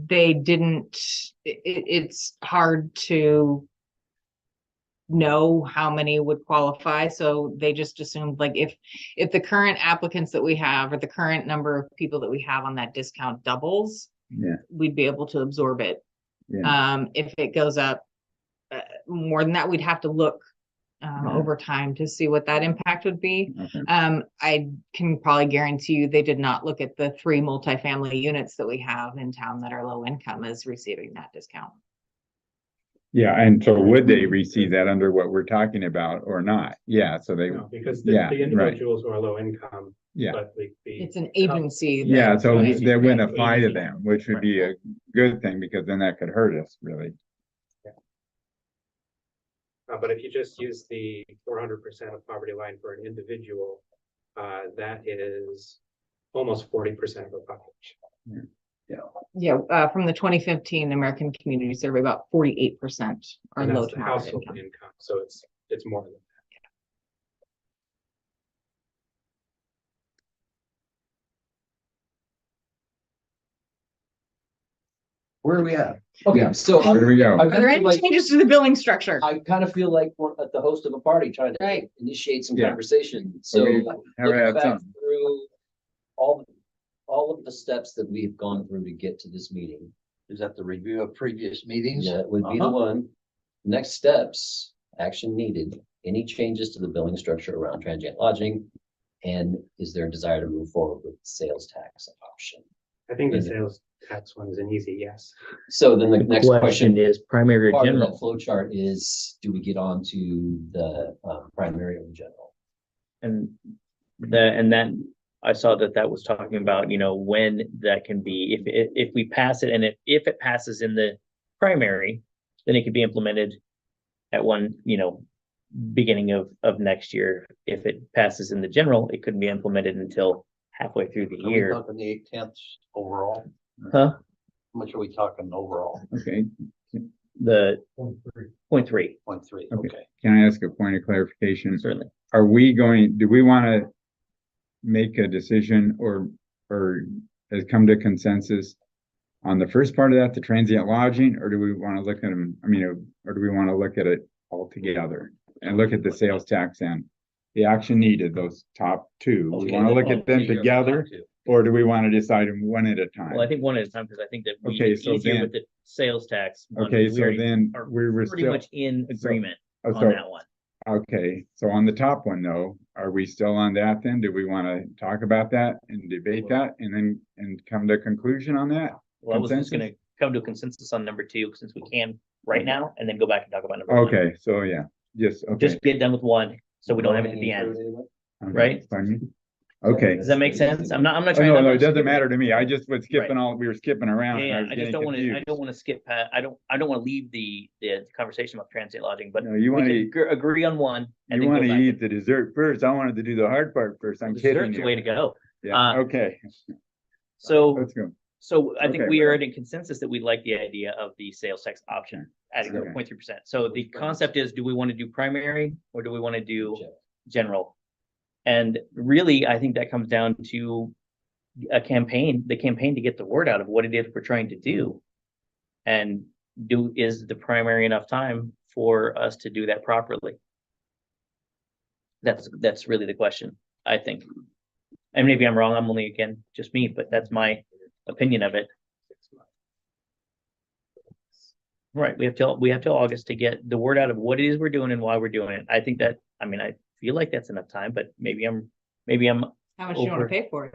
they didn't, it's hard to know how many would qualify, so they just assumed like if the current applicants that we have or the current number of people that we have on that discount doubles, Yeah, we'd be able to absorb it. yeah. If it goes up more than that, we'd have to look over time to see what that impact would be. Okay. I can probably guarantee you they did not look at the 3 multifamily units that we have in town that are low income as receiving that discount. Yeah, and so would they receive that under what we're talking about or not? Yeah, so they, No, because Yeah, the right. individuals who are low income, yeah, but the. It's an agency. that- yeah, so Right. that wouldn't apply to Right. them, which would be a good thing because then that could hurt us really. But if you just use the 400% of poverty line for an individual, that is almost 40% of the population. Yeah, from the 2015 American Community Survey, about 48% are And low that's to the moderate household income. income, so it's more than that. Where are we at? Okay, so. Where do we go? I Are there kinda any like- changes to the billing structure? I kind of feel like we're at the host of a party trying to Right. initiate some Yeah. conversation. So we looking have had back some. through all of the steps that we've gone through to get to this meeting. Is that the review of previous meetings? Yeah, it would be the Uh-huh. one. Next steps, action needed, any changes to the billing structure around transient lodging? And is there a desire to move forward with the sales tax option? I think the Yeah. sales tax one is an easy yes. So then the The next question question, is primary or part of that general, flow chart is, do we get on to the primary or general? and that I saw that was talking about, when that can be, if we pass it and if it passes in the primary, then it could be implemented at one, beginning of next year. If it passes in the general, it couldn't be implemented until halfway through the Are we year. talking the 8/10ths overall? Huh? How much are we talking overall? Okay, The 0.3, 0.3, Okay. okay. can I ask a point of clarification? certainly. Do we want to make a decision or has come to consensus on the first part of that, the transient lodging, or do we want to look at them, or do we want to look at it all together and look at the sales tax and the action needed, those top two? We Okay, want to then- look at them okay, you're together, talking to- or do we want to decide them one at a time? Well, I think one at a time, because I think that we Okay, it's so easier then- with the sales tax. one, Okay, because we so already then are we were pretty still, much in agreement oh, on so, that one. okay, so on the top one though, are we still on that then? Do we want to talk about that and debate that and come to a conclusion on that? Well, I was just Consensus? gonna come to a consensus on number 2, since we can right now, and then go back and talk about number 1. Okay, so yeah, okay. Just get done with 1, so we don't have it at the end. Okay, right? pardon me? Okay. Does that make sense? I'm not Oh, trying. no, I'm no, not it doesn't skipping- matter to me. I just was Right. we were skipping around. and Yeah, I was I just getting don't want to, I confused. don't want to skip past, I don't want to leave the conversation about transient lodging, but No, you we want can to, agree on one. and you then go want to back eat the dessert first. I wanted to do the hard part first. I'm kidding Dessert's the way to you. go. Yeah, okay, So, let's go. so I think Okay. we are in consensus that we like the idea of the sales tax option adding to Okay. 0.3%. So the concept is, do we want to do primary or do we want to do general? And really, I think that comes down to the campaign to get the word out of what it is we're trying to do. And is the primary enough time for us to do that properly? That's really the question, I think. And maybe I'm wrong, I'm only, again, just me, but that's my opinion of it. Right, we have till August to get the word out of what it is we're doing and why we're doing it. I think that, I feel like that's enough time, but maybe I'm How much do you want over- to pay for it?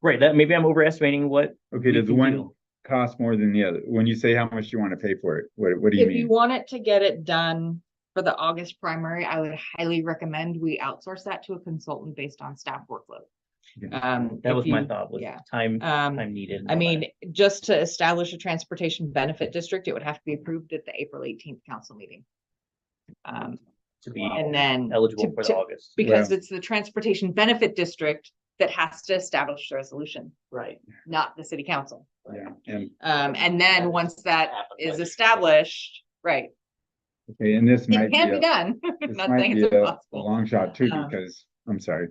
right, maybe I'm overestimating what. Okay, we does can one do. cost more than the other? When you say how much you want to pay for it, what do you If you mean? want it to get it done for the August primary, I would highly recommend we outsource that to a consultant based on staff workload. Yeah. That if was my you- thought, was yeah. time Um, needed. and I all mean, that. just to establish a transportation benefit district, it would have to be approved at the April 18th council meeting. To be And then eligible to- for the to- August. because Well- it's the transportation benefit district that has to establish the resolution, Right. not the city council. Yeah, and, And then once that Happen is by- established, right, okay, and this it might be can be a, done. this Not might saying be it's a impossible. long shot too, Um, because, I'm sorry.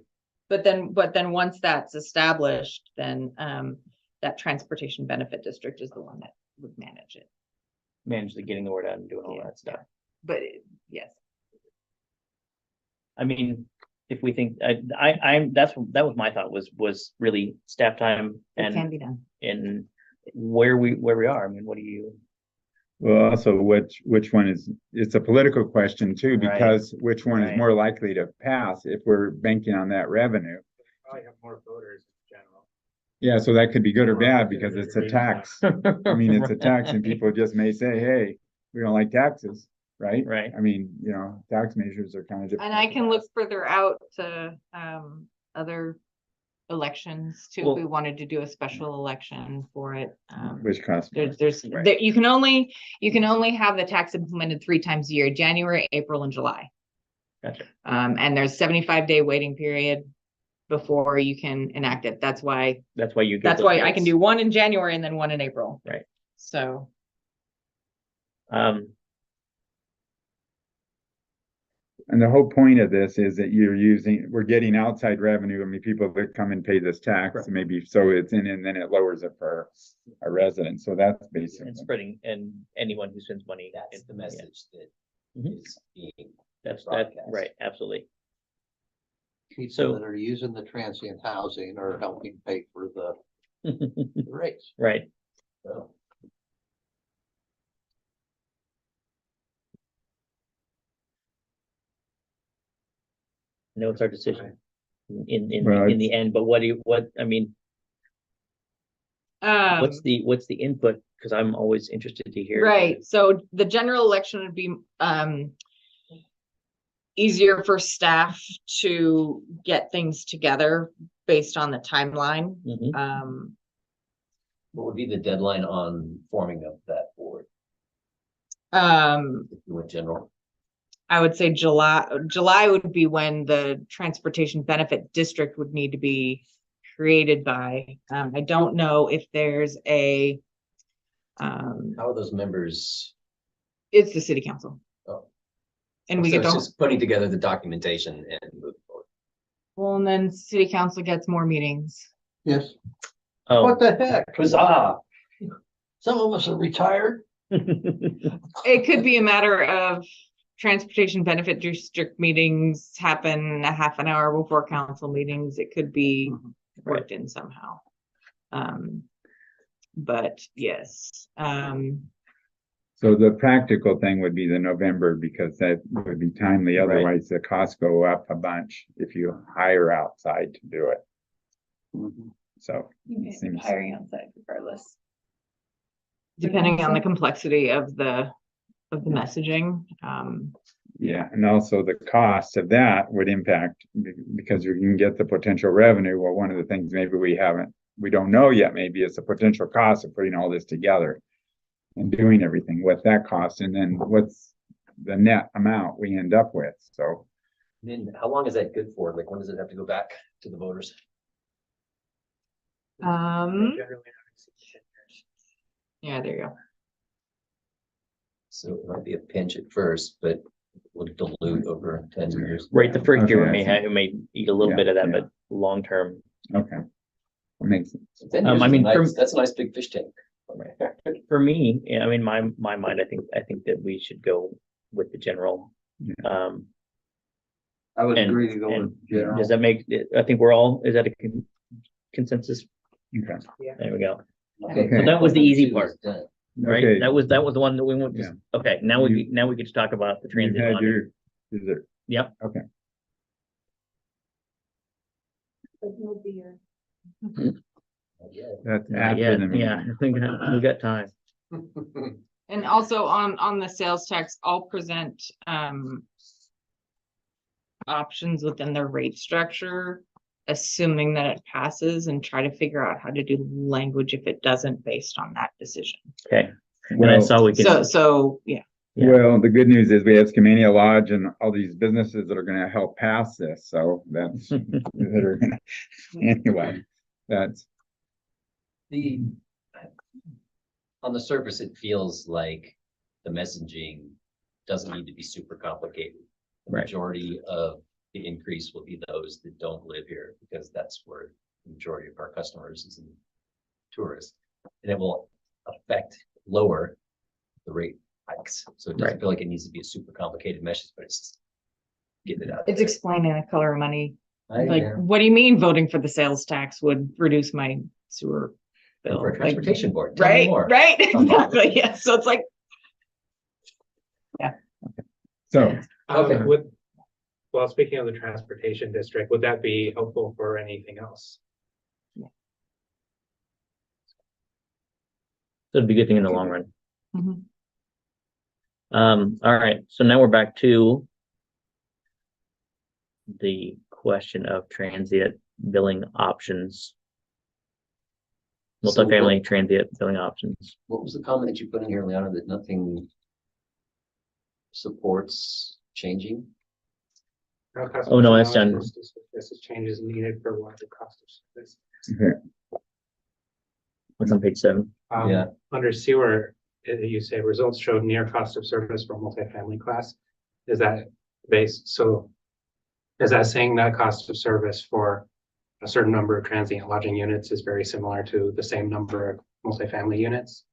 But then once that's established, then that transportation benefit district is the one that would manage it. Manage the getting the word out and doing all Yeah, that stuff. But yes, I mean, if we think, that was my thought was really staff time it can and, be done. where we are. I mean, what do you? Well, also which one is, it's a political question too, Right. because which one is Right. more likely to pass if we're banking on that revenue? Probably have more voters in general. Yeah, so that could be good or More bad likely because to it's a raise tax. I mean, it's a tax and people just may say, hey, we don't like taxes, right? Right. I mean, tax measures are kind of difficult. And I to can look pass. further out to other elections too, if we Well- wanted to do a special election for it. Which costs more. There's, Right. there, you can only have the tax implemented 3 times a year, January, April, and July. Gotcha. And there's 75-day waiting period before you can enact it. That's why That's why you. get That's those why I rates. can do one in January and then one in April. Right. So, Um, And the whole point of this is that we're getting outside revenue. I mean, people that come and pay this tax, Right. maybe, so it's in, and then it lowers it for our residents. So that's basically. and spreading, and anyone who spends money. That's the yeah, message that Mhm. is being That's broadcast. right, absolutely. People So- that are using the transient housing are helping pay for the rates. Right. So, No, it's our decision in Well, the end, but I mean, what's the input? Cause I'm always interested to hear. right, so the general election would be easier for staff to get things together based on the timeline. Mhm. what would be the deadline on forming of that board, if you went general? I would say July would be when the transportation benefit district would need to be created by. I don't know if there's a How are those members? it's the city council. Oh. And we So get it's to, just putting together the documentation and move forward. well, and then city council gets more meetings. Yes. Oh. What the heck? Huzzah! Some of us are retired. It could be a matter of transportation benefit district meetings happen a half an hour before council meetings. It could be worked in somehow. But yes, So the practical thing would be the November, because that would be timely. Right. Otherwise, the costs go up a bunch if you hire outside to do it. So, You may end up Seems- hiring outside regardless. depending on the complexity of the messaging. yeah, and also the cost of that would impact, because you can get the potential revenue. Well, one of the things maybe we don't know yet, maybe is the potential cost of putting all this together and doing everything, what that costs, and then what's the net amount we end up with. So, Then how long is that good for? Like, when does it have to go back to the voters? Generally, I see 10 years. Yeah, there you go. So it might be a pinch at first, but will dilute over 10 years. Right, the first year Okay, I see. it may eat a little Yeah, bit of that, yeah. but long term. okay. That makes sense. 10 I years is a mean, nice- that's a nice big fish tank. For me, yeah, I mean, my mind, I think that we should go with the general. Yeah. I would And- agree to go and with general. Does that make, I think is that a consensus? Okay. There we go. Okay. So that was the easy part, Done. right? Okay. That was the one that we went, Yeah. okay, now we get to talk about the You transit. had lodging. your dessert. Yep. Okay. Yeah. That's Yeah, after yeah, the meeting. I think we got time. And also on the sales tax, I'll present options within the rate structure, assuming that it passes, and try to figure out how to do language if it doesn't, based on that decision. Okay. And I Well, saw we can. So yeah, Yeah. well, the good news is we have Skamania Lodge and all these businesses that are gonna help pass this, so that's, that are gonna, anyway, that's, The, on the surface, it feels like the messaging doesn't need to be super complicated. The Right. majority of the increase will be those that don't live here, because that's where the majority of our customers is in tourists. And it will lower the rate hikes. So it doesn't Right. feel like it needs to be a super complicated message, but it's just getting it out. It's there. explaining the color of money. I- Like, yeah. what do you mean voting for the sales tax would reduce my sewer bill? For a Like, transportation board. Tell me right, more. right, exactly, yeah, so it's like, So, Okay. Well, speaking of the transportation district, would that be helpful for anything else? So it'd be a good thing in the long run. Mhm. All right, so now we're back to the question of transient billing options. So Multifamily transient billing options. What was the comment that you put in here, Leona, that nothing supports changing? Oh, no, that's done. This is changes needed for what the cost of service. What's on page 7? Yeah. Under sewer, you say results showed near cost of service for multifamily class. Is that based, so is that saying that cost of service for a certain number of transient lodging units is very similar to the same number of multifamily units?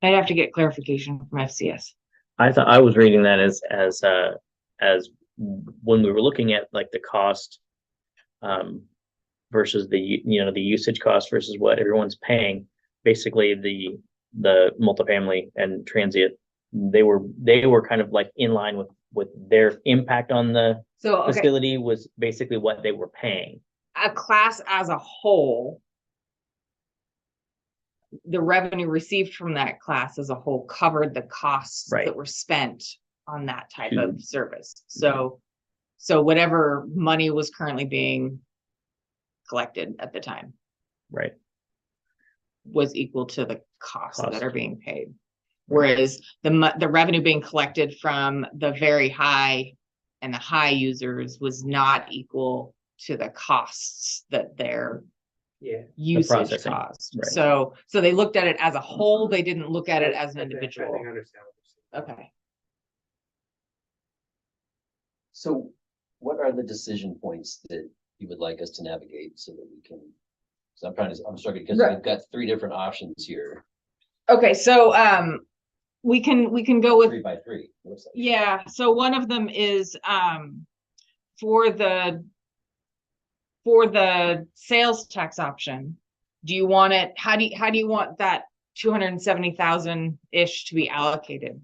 I'd have to get clarification from FCS. I thought I was reading that as when we were looking at like the cost versus the the usage cost versus what everyone's paying. Basically, the multifamily and transient, they were kind of like in line with their impact on the So, okay, facility was basically what they were paying. a class as a whole, the revenue received from that class as a whole covered the costs Right. that were spent on that type To- of service. So whatever money was currently being collected at the time Right. was equal to the costs Cost. that are being paid. Whereas the revenue being collected from the very high and the high users was not equal to the costs that their Yeah. usage processing, cost. right. So they looked at it as a whole. They didn't look at it as an I think I individual. understand what you're saying. Okay. So what are the decision points that you would like us to navigate so that we can? So I'm struggling because Right. we've got 3 different options here, Okay, so we can go with 3 by 3. it looks like. yeah, so one of them is for the sales tax option. Do you want it, how do you want that 270,000-ish to be allocated?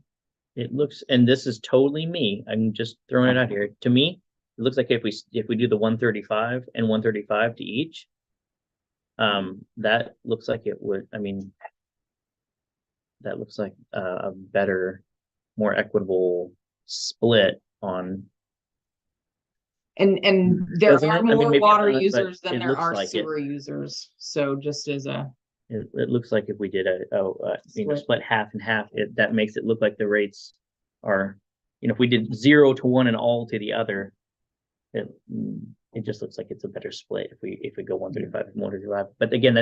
It looks, and this is totally me, I'm just throwing it out here. To me, it looks like if we do the 135 and 135 to each, that looks like it would, that looks like a better, more equitable split on. And there Doesn't it? are I mean, more maybe water not, but users than it there looks are like it. sewer users. So just as a, It looks like if we did Split. split half and half, that makes it look like the rates are, if we did 0 to one and all to the other, it just looks like it's a better split if we go 135 and 135. But again,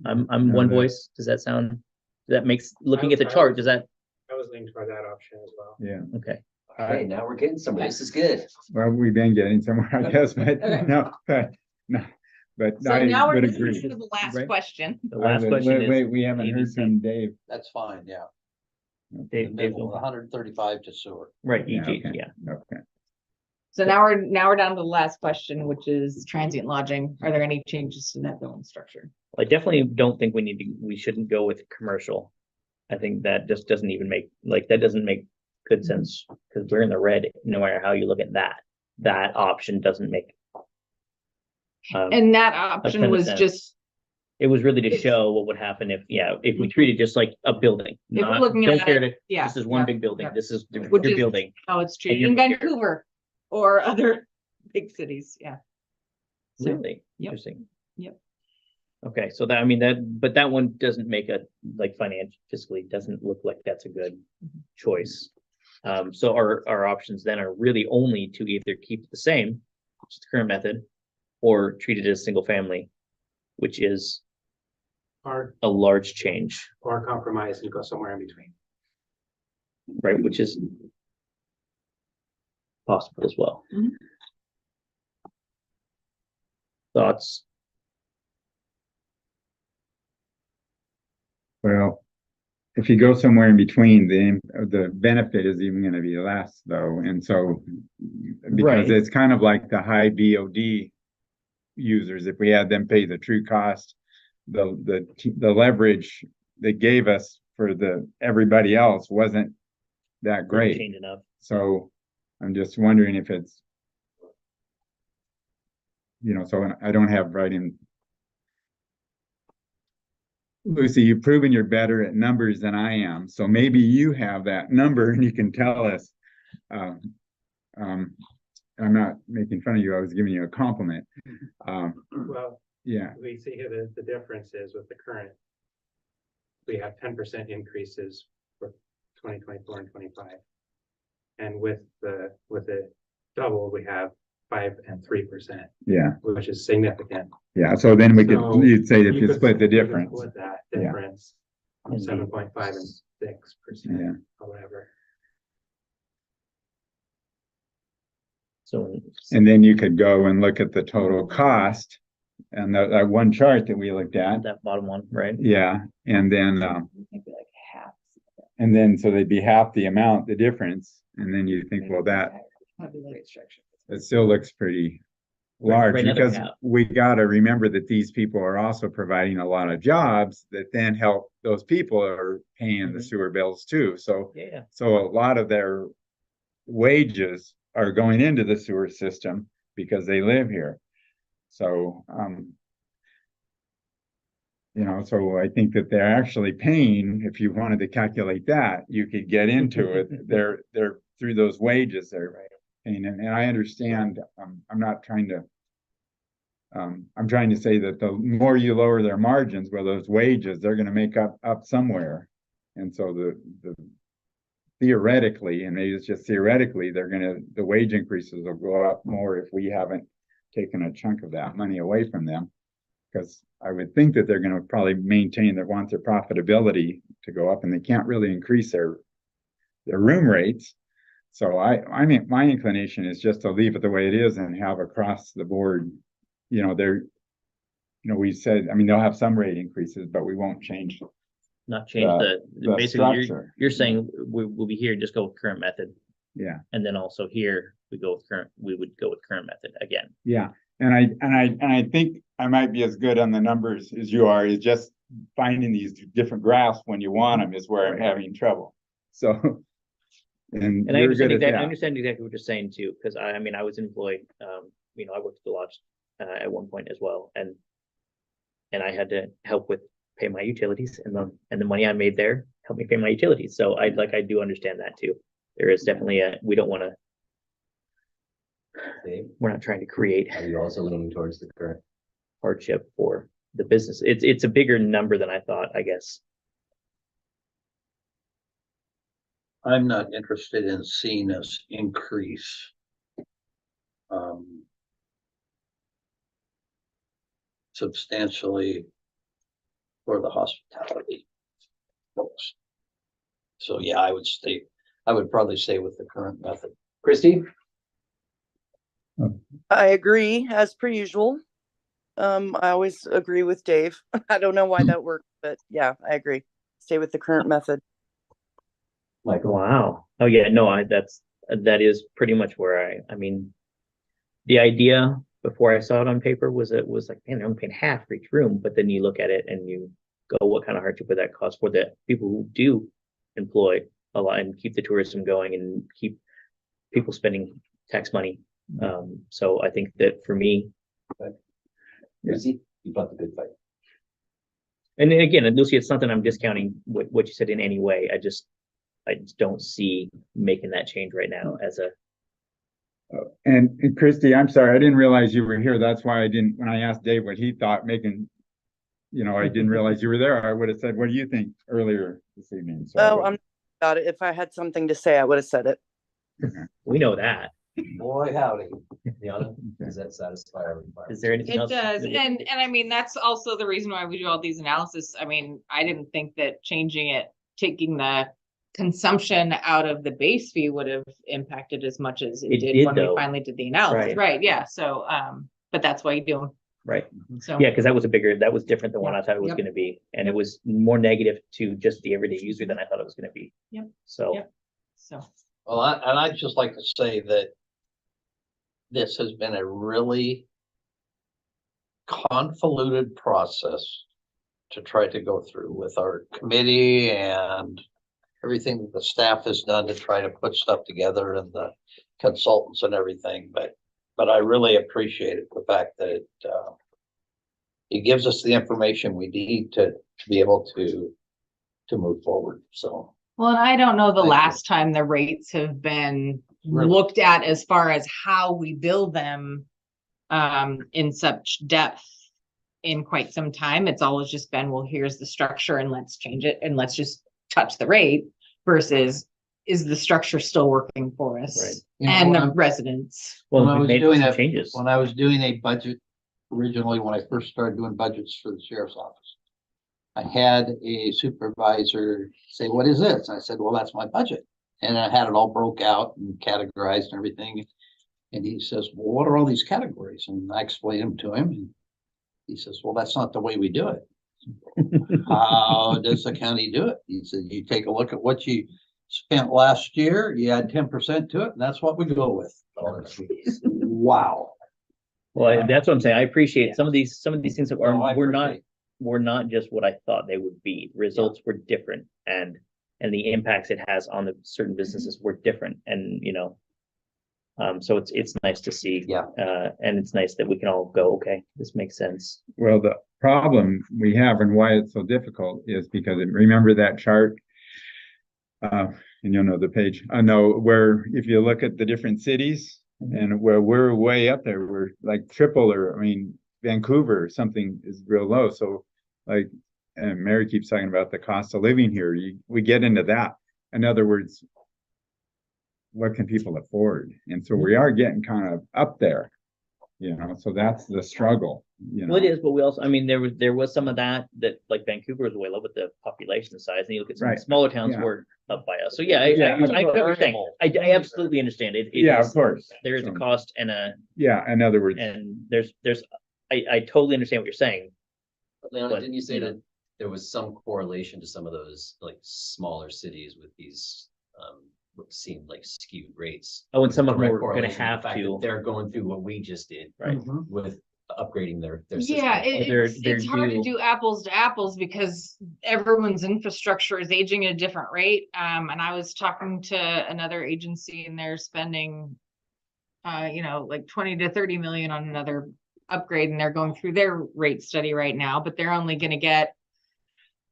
I'm No, one that- voice. Does that sound, that makes, looking at the chart, does that, I was leaning toward that option as well. yeah, okay. Okay, now we're getting somewhere. This is good. well, we've been getting somewhere, I guess, but Okay. no, but so I now we're would moving agree. to the last Right. question. The last question is. Wait, we haven't heard ABC. from Dave. That's fine, yeah. Dave, Dave, 135 to sewer. right, Yeah, EG, okay. yeah. Okay, So now we're down to the last question, which is transient lodging. Are there any changes to that billing structure? I definitely don't think we shouldn't go with commercial. I think that just doesn't even make, that doesn't make good sense, because we're in the red, no matter how you look at that. That option doesn't make. And that option ton of was sense. just, It was really to It's- show what would happen if we treated just like a building. we're Not, looking don't at care it, to, yeah, this is one yeah, big building, yeah. this is your Which is- building. how it's treated you're in here. Vancouver or other big cities, yeah. So, Really yep. interesting. Yep. Okay, so but that one doesn't make a, fiscally, doesn't look like that's a good choice. So our options then are really only to either keep it the same, which is the current method, or treat it as single family, which is Or, a large change, or compromise and go somewhere in between. right? Which is possible as well. Mhm. Thoughts? Well, if you go somewhere in between, the benefit is even gonna be less though, and so. Because Right. it's kind of like the high BOD users, if we had them pay the true cost, the leverage they gave us for everybody else wasn't that great. Change enough. So I'm just wondering if it's. So I don't have writing. Lucy, you've proven you're better at numbers than I am, so maybe you have that number and you can tell us. I'm not making fun of you, I was giving you a compliment. Well, Yeah, we see here the difference is with the current. We have 10% increases for 2024 and 25. And with the double, we have 5 and 3%, yeah, which is significant. yeah, so then So you'd say that you you could- split the you could difference. Split that Yeah. difference, from 7.5 and 6%, Yeah. or whatever. So And then you could go and look at the total cost. And that one chart that we looked at, that bottom one, right? yeah, and then, Maybe like half. and then, so they'd be half the amount, the difference, and then you think, well, it still looks pretty large, right, another because half. we gotta remember that these people are also providing a lot of jobs that then help those people that are paying the Mhm. sewer bills too, so. Yeah. So a lot of their wages are going into the sewer system because they live here. So, so I think that they're actually paying, if you wanted to calculate that, you could get into it. They're through those wages, they're paying, and I understand, I'm not trying to. I'm trying to say that the more you lower their margins, well, those wages, they're gonna make up somewhere. And so the theoretically, and maybe it's just theoretically, the wage increases will go up more if we haven't taken a chunk of that money away from them. Because I would think that they're gonna probably maintain their profitability to go up, and they can't really increase their room rates. So I mean, my inclination is just to leave it the way it is and have across the board, we said, I mean, they'll have some rate increases, but we won't change. Not change The basically, structure. you're saying we'll be here, just go with current method. Yeah, And then also here, we would go with current method again. yeah. And I think I might be as good on the numbers as you are, is just finding these different graphs when you want them is where I'm having trouble. So. And I you're understand good at exactly, I that. understand exactly what you're saying too, because I mean, I was employed, I worked at the lodge at one point as well, and I had to help with pay my utilities, and the money I made there helped me pay my utilities. So I do understand that too. There is definitely we don't want to, Dave, we're not trying to create are you also leaning towards the current? hardship for the business. It's a bigger number than I thought, I guess. I'm not interested in seeing us increase. Substantially for the hospitality folks. So yeah, I would probably stay with the current method. Christie? I agree, as per usual. I always agree with Dave. I don't know why that worked, but yeah, I agree. Stay with the current method. Michael? Wow. Oh yeah, no, that is pretty much where I mean, the idea before I saw it on paper was like, man, they're only paying half for each room, but then you look at it and you go, what kind of hardship would that cause for the people who do employ a lot and keep the tourism going and keep people spending tax money. So I think that for me, Lucy, you fought the good fight. and then again, and Lucy, it's not that I'm discounting what you said in any way. I just don't see making that change right now as a. And Christy, I'm sorry, I didn't realize you were here. That's why when I asked Dave what he thought I didn't realize you were there. I would have said, what do you think earlier this evening? So, Oh, I'm about it. If I had something to say, I would have said it. We know that. Boy, howdy. Deanna, does that satisfy our requirements? Is there anything It else? does, and I mean, that's also the reason why we do all these analysis. I mean, I didn't think that changing it, taking the consumption out of the base fee would have impacted as much as It it did did, when we though. finally did the analysis, Right. right, yeah, so, but that's why you do them, Right. so. Yeah, because that was that was different than what I thought it was Yep. gonna be. And it was more negative to just the everyday user than I thought it was gonna be. Yep. So, Yep. So, Well, and I'd just like to say that this has been a really convoluted process to try to go through with our committee and everything that the staff has done to try to put stuff together and the consultants and everything, but I really appreciated the fact that it gives us the information we need to be able to move forward, so. well, and I don't know the Thank you. last time the rates have been Really? looked at as far as how we bill them in such depth in quite some time. It's always just been, well, here's the structure and let's change it and let's just touch the rate versus is the structure still working for us? Right. You know, And when the I'm- residents. well, When I we was made doing some a- changes. When I was doing a budget originally, when I first started doing budgets for the sheriff's office, I had a supervisor say, "What is this?" I said, "Well, that's my budget." And I had it all broke out and categorized and everything. And he says, "Well, what are all these categories?" And I explained them to him. And he says, "Well, that's not the way we do it." How does the county do it? He said, "You take a look at what you spent last year, you add 10% to it, and that's what we go with." Wow. Well, that's what I'm saying. I appreciate some of these things that No, I were not, appreciate- were not just what I thought they would be. Results were different and the impacts it has on the certain businesses were different and, so it's nice to see. Yeah. And it's nice that we can all go, okay, this makes sense. Well, the problem we have and why it's so difficult is because remember that chart? And you'll know the page. I know where if you look at the different cities and where we're way up there, we're like triple or I mean, Vancouver, something is real low. So like, and Mary keeps talking about the cost of living here. We get into that. In other words, what can people afford? And so we are getting kind of up there, so that's the struggle, Well, it is, but we also, I mean, there was some of that like Vancouver was way low with the population size, and you look at some Right. smaller towns Yeah. were up by us. So yeah, Yeah. I get what you're saying. I absolutely understand it. It Yeah, of is- course. There is a So- cost and in other words, I totally understand what you're saying. Leona, But, didn't you say you know. that there was some correlation to some of those like smaller cities with these what seemed like skewed rates? Oh, and some of them Direct were gonna correlation to the have fact that to, They're going through what we just did right? with upgrading their system. Yeah, They're- it's hard to due- do apples to apples because everyone's infrastructure is aging at a different rate. And I was talking to another agency and they're spending, like 20 to 30 million on another upgrade and they're going through their rate study right now, but they're only gonna get,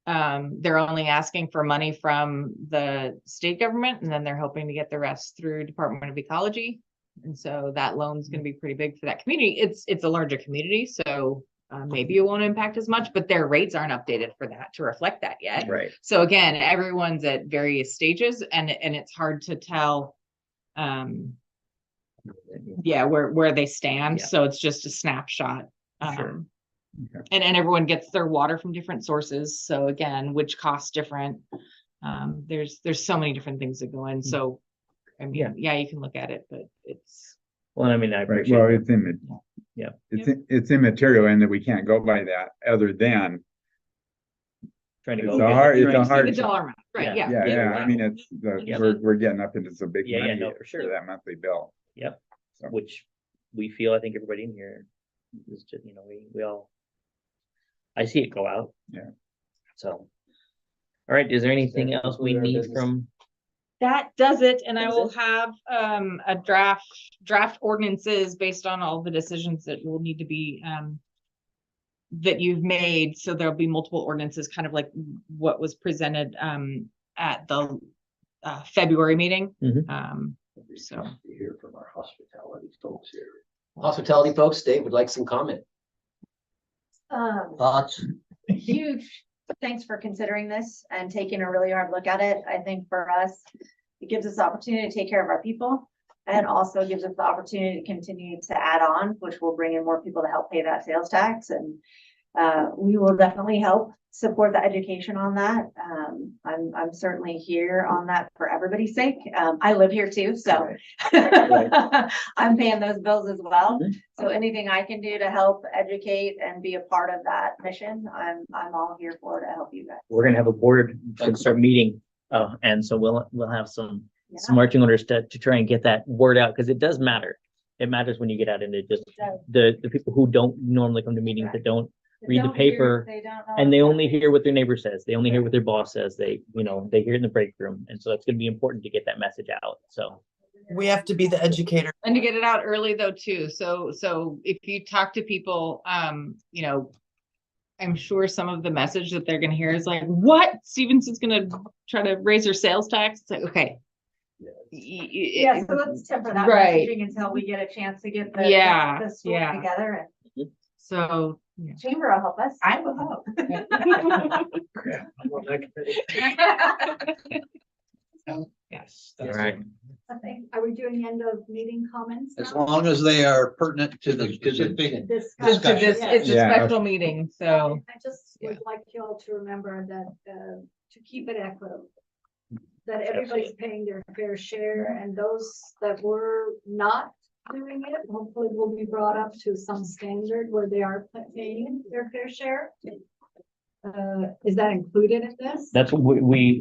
they're only asking for money from the state government and then they're hoping to get the rest through Department of Ecology. And so that loan's gonna be pretty big for that community. It's a larger community, so maybe it won't impact as much, but their rates aren't updated for that to reflect that yet. Right. So again, everyone's at various stages and it's hard to tell, where they stand. Yeah. So it's just a snapshot. Sure. Okay. And everyone gets their water from different sources. So again, which costs different. There's so many different things that go in. So, I mean, yeah, you can look at it, but it's. Well, I mean, I right, appreciate well, that. it's Yeah. it's immaterial and that we can't go by that other than, Trying to it's go. a okay, hard- it's trying a to see hard- The the- dollar amount, right? Yeah. Yeah. yeah, I mean, it's, Yeah. we're getting up into some big Yeah, money no, for sure. that monthly bill. Yep. So- Which we feel, I think everybody in here is just, we all, I see it go out. Yeah. So. All right, is there anything that else we conclude our need business? from? That does it, and I Does will it? have a draft ordinances based on all the decisions that will need to be that you've made, so there'll be multiple ordinances, kind of like what was presented at the February meeting. Mhm. So To hear from our hospitality folks here. Hospitality folks, Dave would like some comment. Um, Thoughts? huge thanks for considering this and taking a really hard look at it. I think for us, it gives us the opportunity to take care of our people and also gives us the opportunity to continue to add on, which will bring in more people to help pay that sales tax. And we will definitely help support the education on that. I'm certainly here on that for everybody's sake. I live here too, so I'm paying those bills as well. So anything I can do to help educate and be a part of that mission, I'm all here for to help you guys. We're gonna have a board to start meeting, and so we'll have some marching orders to try and get that word out, because it does matter. It matters when you get out into just the people who don't normally come to meetings, that don't read the paper, and they only hear what their neighbor says. They only hear what their boss says. They hear it in the break room. And so it's going to be important to get that message out. So We have to be the educator. And to get it out early though, too. So if you talk to people, I'm sure some of the message that they're gonna hear is like, what? Stevenson's gonna try to raise their sales tax? It's like, okay. Yeah, so let's temper that Right. messaging until we get a chance to get the Yeah, school yeah. together, So, and Chamber will help us. I will help. Yes. all right. Are we doing end of meeting comments As now? long as they are pertinent to the big So Discussion. this, it's a Yeah, special meeting, so. I just would like you all to remember that, to keep it equitable. That everybody's paying their fair share, and those that were not doing it, hopefully will be brought up to some standard where they are paying their fair share. Is that included in this? That's what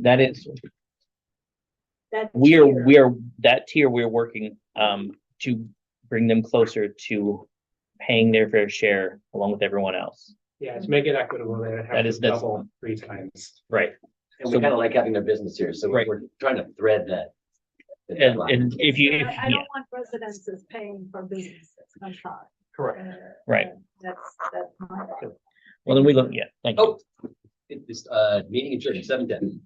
that is, That we tier? are that tier, we're working to bring them closer to paying their fair share along with everyone else. Yeah, to make it equitable, they would That have is- to that's- double 3 times. Right. And we kind of like having their business here, so Right. we're trying to thread that. And if you, I yeah, don't want residences paying for businesses, I'm sorry. Right. That's my. well, then we look, yeah, thank you. Oh, this, meeting adjourned 7:10.